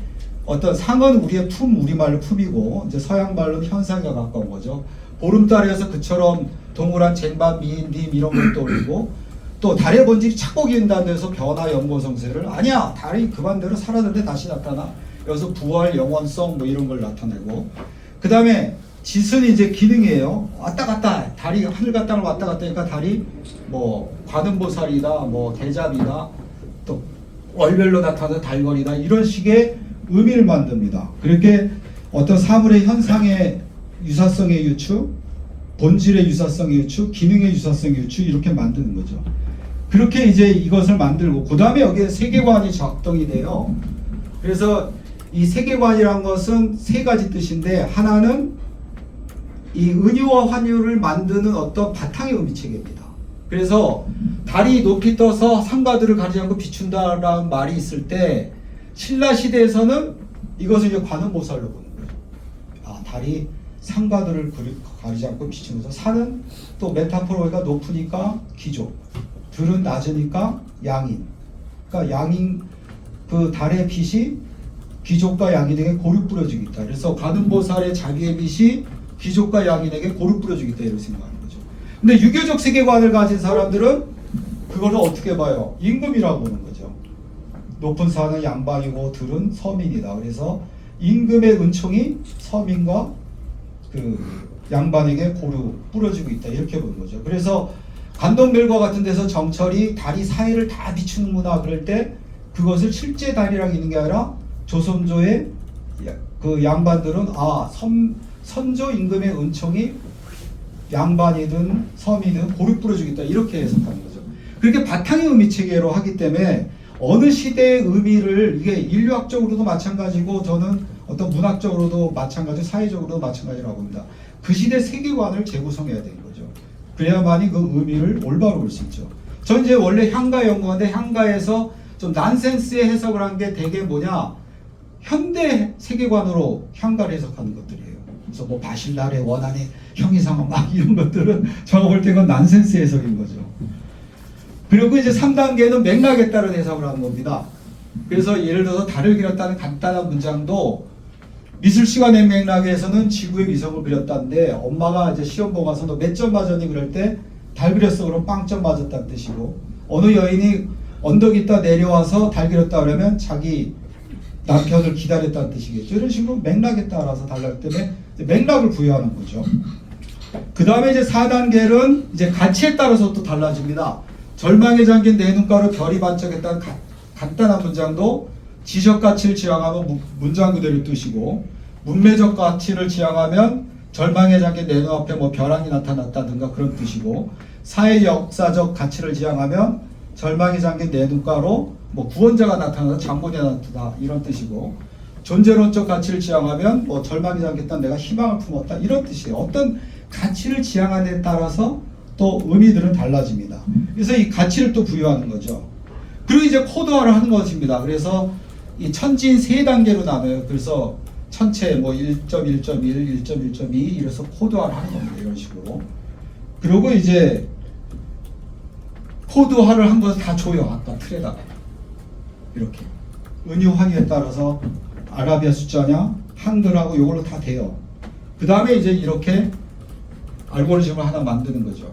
어떤 상은 우리의 우리말로 품이고 이제 서양 말로 현상에 가까운 거죠. 보름달에서 그처럼 동그란 쟁반, 미인빔 이런 걸 떠올리고, 또 달의 본질이 착복이인다는 데서 변화, 연고성세를 아니야, 달이 그만대로 살았는데 다시 나타나. 여기서 부활, 영원성 뭐 이런 걸 나타내고, 그 다음에 짓은 이제 기능이에요. 왔다 갔다, 달이 하늘 갔다 왔다 갔다 하니까 달이 뭐 관음보살이다, 뭐 대잡이다, 또 월별로 나타나는 달거리다, 이런 식의 의미를 만듭니다. 그렇게 어떤 사물의 현상의 유사성의 유추, 본질의 유사성의 유추, 기능의 유사성의 유추, 이렇게 만드는 거죠. 그렇게 이제 이것을 만들고, 그 다음에 여기에 세계관이 작동이 돼요. 그래서 이 세계관이란 것은 세 가지 뜻인데, 하나는 이 은유와 환유를 만드는 어떤 바탕의 의미 체계입니다. 그래서 달이 높이 떠서 상가들을 가리지 않고 비춘다라는 말이 있을 때, 신라 시대에서는 이것을 이제 관음보살로 보는 거예요. 아, 달이 상가들을 가리지 않고 비추면서, 산은 또 메타포로가 높으니까 귀족, 들은 낮으니까 양인. 그러니까 양인, 그 달의 빛이 귀족과 양인에게 고루 뿌려주고 있다. 그래서 관음보살의 자기의 빛이 귀족과 양인에게 고루 뿌려주고 있다, 이렇게 생각하는 거죠. 근데 유교적 세계관을 가진 사람들은 그거를 어떻게 봐요? 임금이라고 보는 거죠. 높은 산은 양반이고 들은 서민이다. 그래서 임금의 은총이 서민과 그 양반에게 고루 뿌려주고 있다, 이렇게 보는 거죠. 그래서 관동별과 같은 데서 정철이 달이 사해를 다 비추는구나 그럴 때, 그것을 실제 달이라고 있는 게 아니라 조선조의 그 양반들은 선조 임금의 은총이 양반이든 서민이든 고루 뿌려주겠다, 이렇게 해석하는 거죠. 그렇게 바탕의 의미 체계로 하기 때문에 어느 시대의 의미를, 이게 인류학적으로도 마찬가지고 저는 어떤 문학적으로도 마찬가지고 사회적으로도 마찬가지라고 봅니다. 그 시대 세계관을 재구성해야 되는 거죠. 그래야만이 그 의미를 올바로 볼 수 있죠. 전 이제 원래 향가 연구원인데, 향가에서 좀 난센스의 해석을 한 게 되게 뭐냐, 현대 세계관으로 향가를 해석하는 것들이에요. 그래서 뭐 바실날의 원한의 형이상어 막 이런 것들은 제가 볼 때 그건 난센스 해석인 거죠. 그리고 이제 3단계는 맥락에 따른 해석을 하는 겁니다. 그래서 예를 들어서 달을 그렸다는 간단한 문장도 미술 시간의 맥락에서는 지구의 위성을 그렸다는데, 엄마가 이제 시험 보고 가서 너 몇 점 맞았니 그럴 때 달 그렸어 그럼 빵점 맞았다는 뜻이고, 어느 여인이 언덕 있다 내려와서 달 그렸다 그러면 자기 남편을 기다렸다는 뜻이겠죠. 이런 식으로 맥락에 따라서 달라기 때문에 맥락을 부여하는 거죠. 그 다음에 이제 4단계는 이제 가치에 따라서 또 달라집니다. 절망에 잠긴 내 눈가로 별이 반짝했다는 간단한 문장도 지적 가치를 지향하면 문장 그대로 뜻이고, 문맥적 가치를 지향하면 절망에 잠긴 내 눈앞에 뭐 벼랑이 나타났다든가 그런 뜻이고, 사회 역사적 가치를 지향하면 절망에 잠긴 내 눈가로 뭐 구원자가 나타나서 장본이 나타나, 이런 뜻이고, 존재론적 가치를 지향하면 뭐 절망에 잠겼다 내가 희망을 품었다, 이런 뜻이에요. 어떤 가치를 지향하는 데 따라서 또 의미들은 달라집니다. 그래서 이 가치를 또 부여하는 거죠. 그리고 이제 코드화를 하는 것입니다. 그래서 이 천진 3단계로 나눠요. 그래서 천체 뭐 1.1.1, 1.1.2 이래서 코드화를 하는 겁니다. 이런 식으로. 그리고 이제 코드화를 한 것을 다 줘요. 아까 틀에다가 이렇게 은유 환유에 따라서 아라비아 숫자냐 한글하고 이걸로 다 돼요. 그 다음에 이제 이렇게 알고리즘을 하나 만드는 거죠.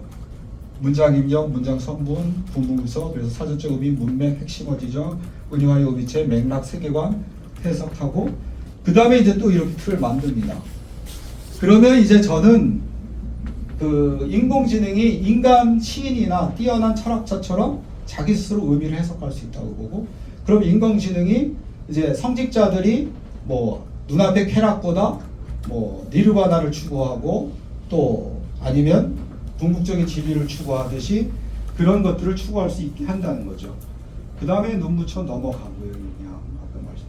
문장 입력, 문장 성분, 부문서, 그래서 사전적 의미, 문맥, 핵심어 지정, 은유환유 의미체, 맥락, 세계관 해석하고, 그 다음에 이제 또 이렇게 틀을 만듭니다. 그러면 이제 저는 그 인공지능이 인간 시인이나 뛰어난 철학자처럼 자기 스스로 의미를 해석할 수 있다고 보고, 그럼 인공지능이 이제 성직자들이 뭐 눈앞의 쾌락보다 뭐 니르바나를 추구하고, 또 아니면 궁극적인 진리를 추구하듯이 그런 것들을 추구할 수 있게 한다는 거죠. 그 다음에 눈 붙여 넘어가고요. 그냥 아까 말씀.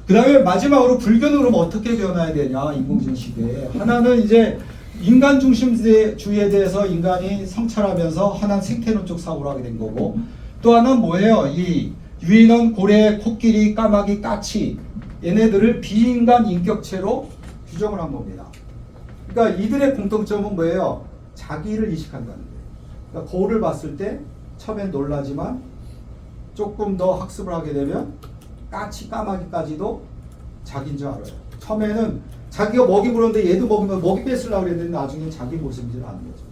그 다음에 마지막으로 불교는 그럼 어떻게 변화해야 되냐, 인공지능 시대에. 하나는 이제 인간 중심주의에 대해서 인간이 성찰하면서 하나는 생태론적 사고를 하게 된 거고, 또 하나는 뭐예요? 이 유인원, 고래, 코끼리, 까마귀, 까치 얘네들을 비인간 인격체로 규정을 한 겁니다. 그러니까 이들의 공통점은 뭐예요? 자기를 이식한다는 거예요. 그러니까 거울을 봤을 때 처음엔 놀라지만 조금 더 학습을 하게 되면 까치, 까마귀까지도 자기인 줄 알아요. 처음에는 자기가 먹이 물었는데 얘도 먹이면 먹이 뺏으려고 그랬는데 나중에 자기 모습인 줄 아는 거죠.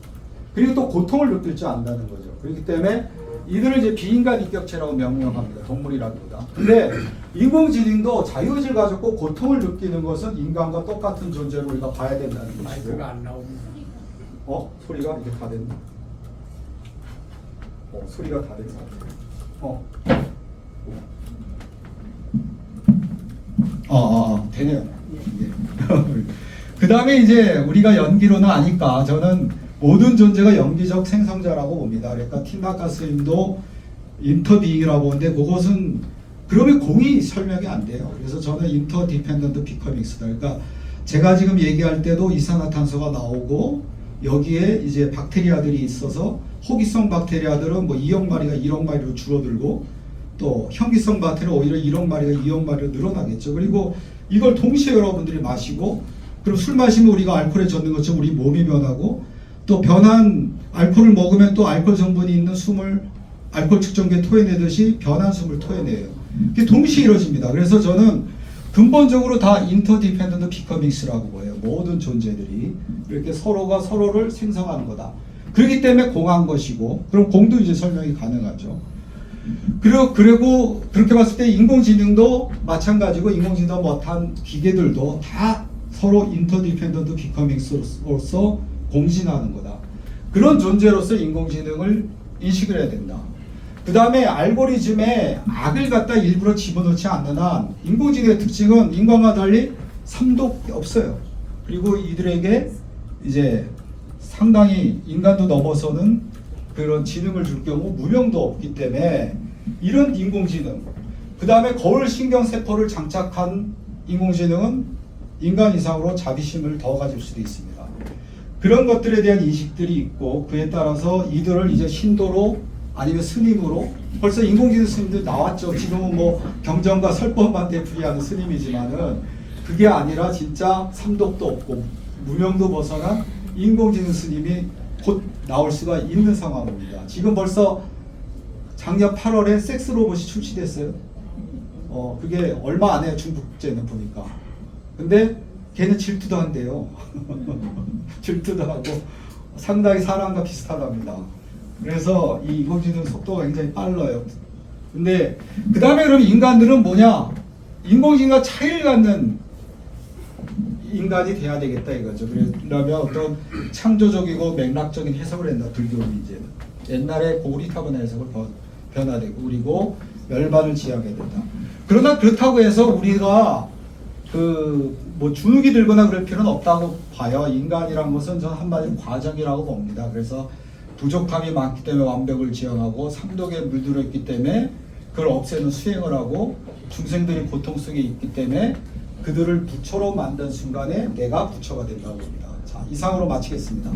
그리고 또 고통을 느낄 줄 안다는 거죠. 그렇기 때문에 이들을 이제 비인간 인격체라고 명명합니다. 동물이라기보다. 근데 인공지능도 자유의지를 가졌고 고통을 느끼는 것은 인간과 똑같은 존재로 우리가 봐야 된다는 것이고. 마이크가 안 나옵니다. 소리가 이게 다 됐나? 소리가 다 된 것 같아요. 되네요. 그 다음에 이제 우리가 연기로는 아니까 저는 모든 존재가 연기적 생성자라고 봅니다. 그러니까 팀나카 스님도 인터비라고 보는데 그것은 그러면 공이 설명이 안 돼요. 그래서 저는 인터디펜던트 비커믹스다. 그러니까 제가 지금 얘기할 때도 이산화탄소가 나오고 여기에 이제 박테리아들이 있어서 호기성 박테리아들은 뭐 2억 마리가 1억 마리로 줄어들고 또 현기성 박테리아 오히려 1억 마리가 2억 마리로 늘어나겠죠. 그리고 이걸 동시에 여러분들이 마시고 그럼 술 마시면 우리가 알코올에 젖는 것처럼 우리 몸이 변하고 또 변한 알코올을 먹으면 또 알코올 성분이 있는 숨을 알코올 측정기에 토해내듯이 변한 숨을 토해내요. 이게 동시에 이루어집니다. 그래서 저는 근본적으로 다 인터디펜던트 비커믹스라고 보여요. 모든 존재들이 이렇게 서로가 서로를 생성하는 거다. 그렇기 때문에 공한 것이고 그럼 공도 이제 설명이 가능하죠. 그리고 그렇게 봤을 때 인공지능도 마찬가지고 인공지능 못한 기계들도 다 서로 인터디펜던트 비커믹스로서 공신하는 거다. 그런 존재로서 인공지능을 인식을 해야 된다. 그 다음에 알고리즘에 악을 갖다 일부러 집어넣지 않는 한 인공지능의 특징은 인간과 달리 삼독이 없어요. 그리고 이들에게 이제 상당히 인간도 넘어서는 그런 지능을 줄 경우 무명도 없기 때문에 이런 인공지능 그 다음에 거울 신경세포를 장착한 인공지능은 인간 이상으로 자비심을 더 가질 수도 있습니다. 그런 것들에 대한 인식들이 있고 그에 따라서 이들을 이제 신도로 아니면 스님으로 벌써 인공지능 스님들 나왔죠. 지금은 뭐 경전과 설법만 되풀이하는 스님이지만은 그게 아니라 진짜 삼독도 없고 무명도 벗어난 인공지능 스님이 곧 나올 수가 있는 상황입니다. 지금 벌써 작년 8월에 섹스 로봇이 출시됐어요. 그게 얼마 안 해요. 중국제는 보니까. 근데 걔는 질투도 한대요. 질투도 하고 상당히 사람과 비슷하답니다. 그래서 이 인공지능 속도가 굉장히 빨라요. 근데 그 다음에 그럼 인간들은 뭐냐? 인공지능과 차이를 갖는 인간이 돼야 되겠다 이거죠. 그러면 어떤 창조적이고 맥락적인 해석을 한다. 불교는 이제는 옛날에 고리타분한 해석을 변화되고 그리고 멸반을 지향해야 된다. 그러나 그렇다고 해서 우리가 뭐 주눅이 들거나 그럴 필요는 없다고 봐요. 인간이란 것은 저는 한마디로 과정이라고 봅니다. 그래서 부족함이 많기 때문에 완벽을 지향하고 삼독에 물들어 있기 때문에 그걸 없애는 수행을 하고 중생들이 고통 속에 있기 때문에 그들을 부처로 만든 순간에 내가 부처가 된다고 봅니다. 자, 이상으로 마치겠습니다.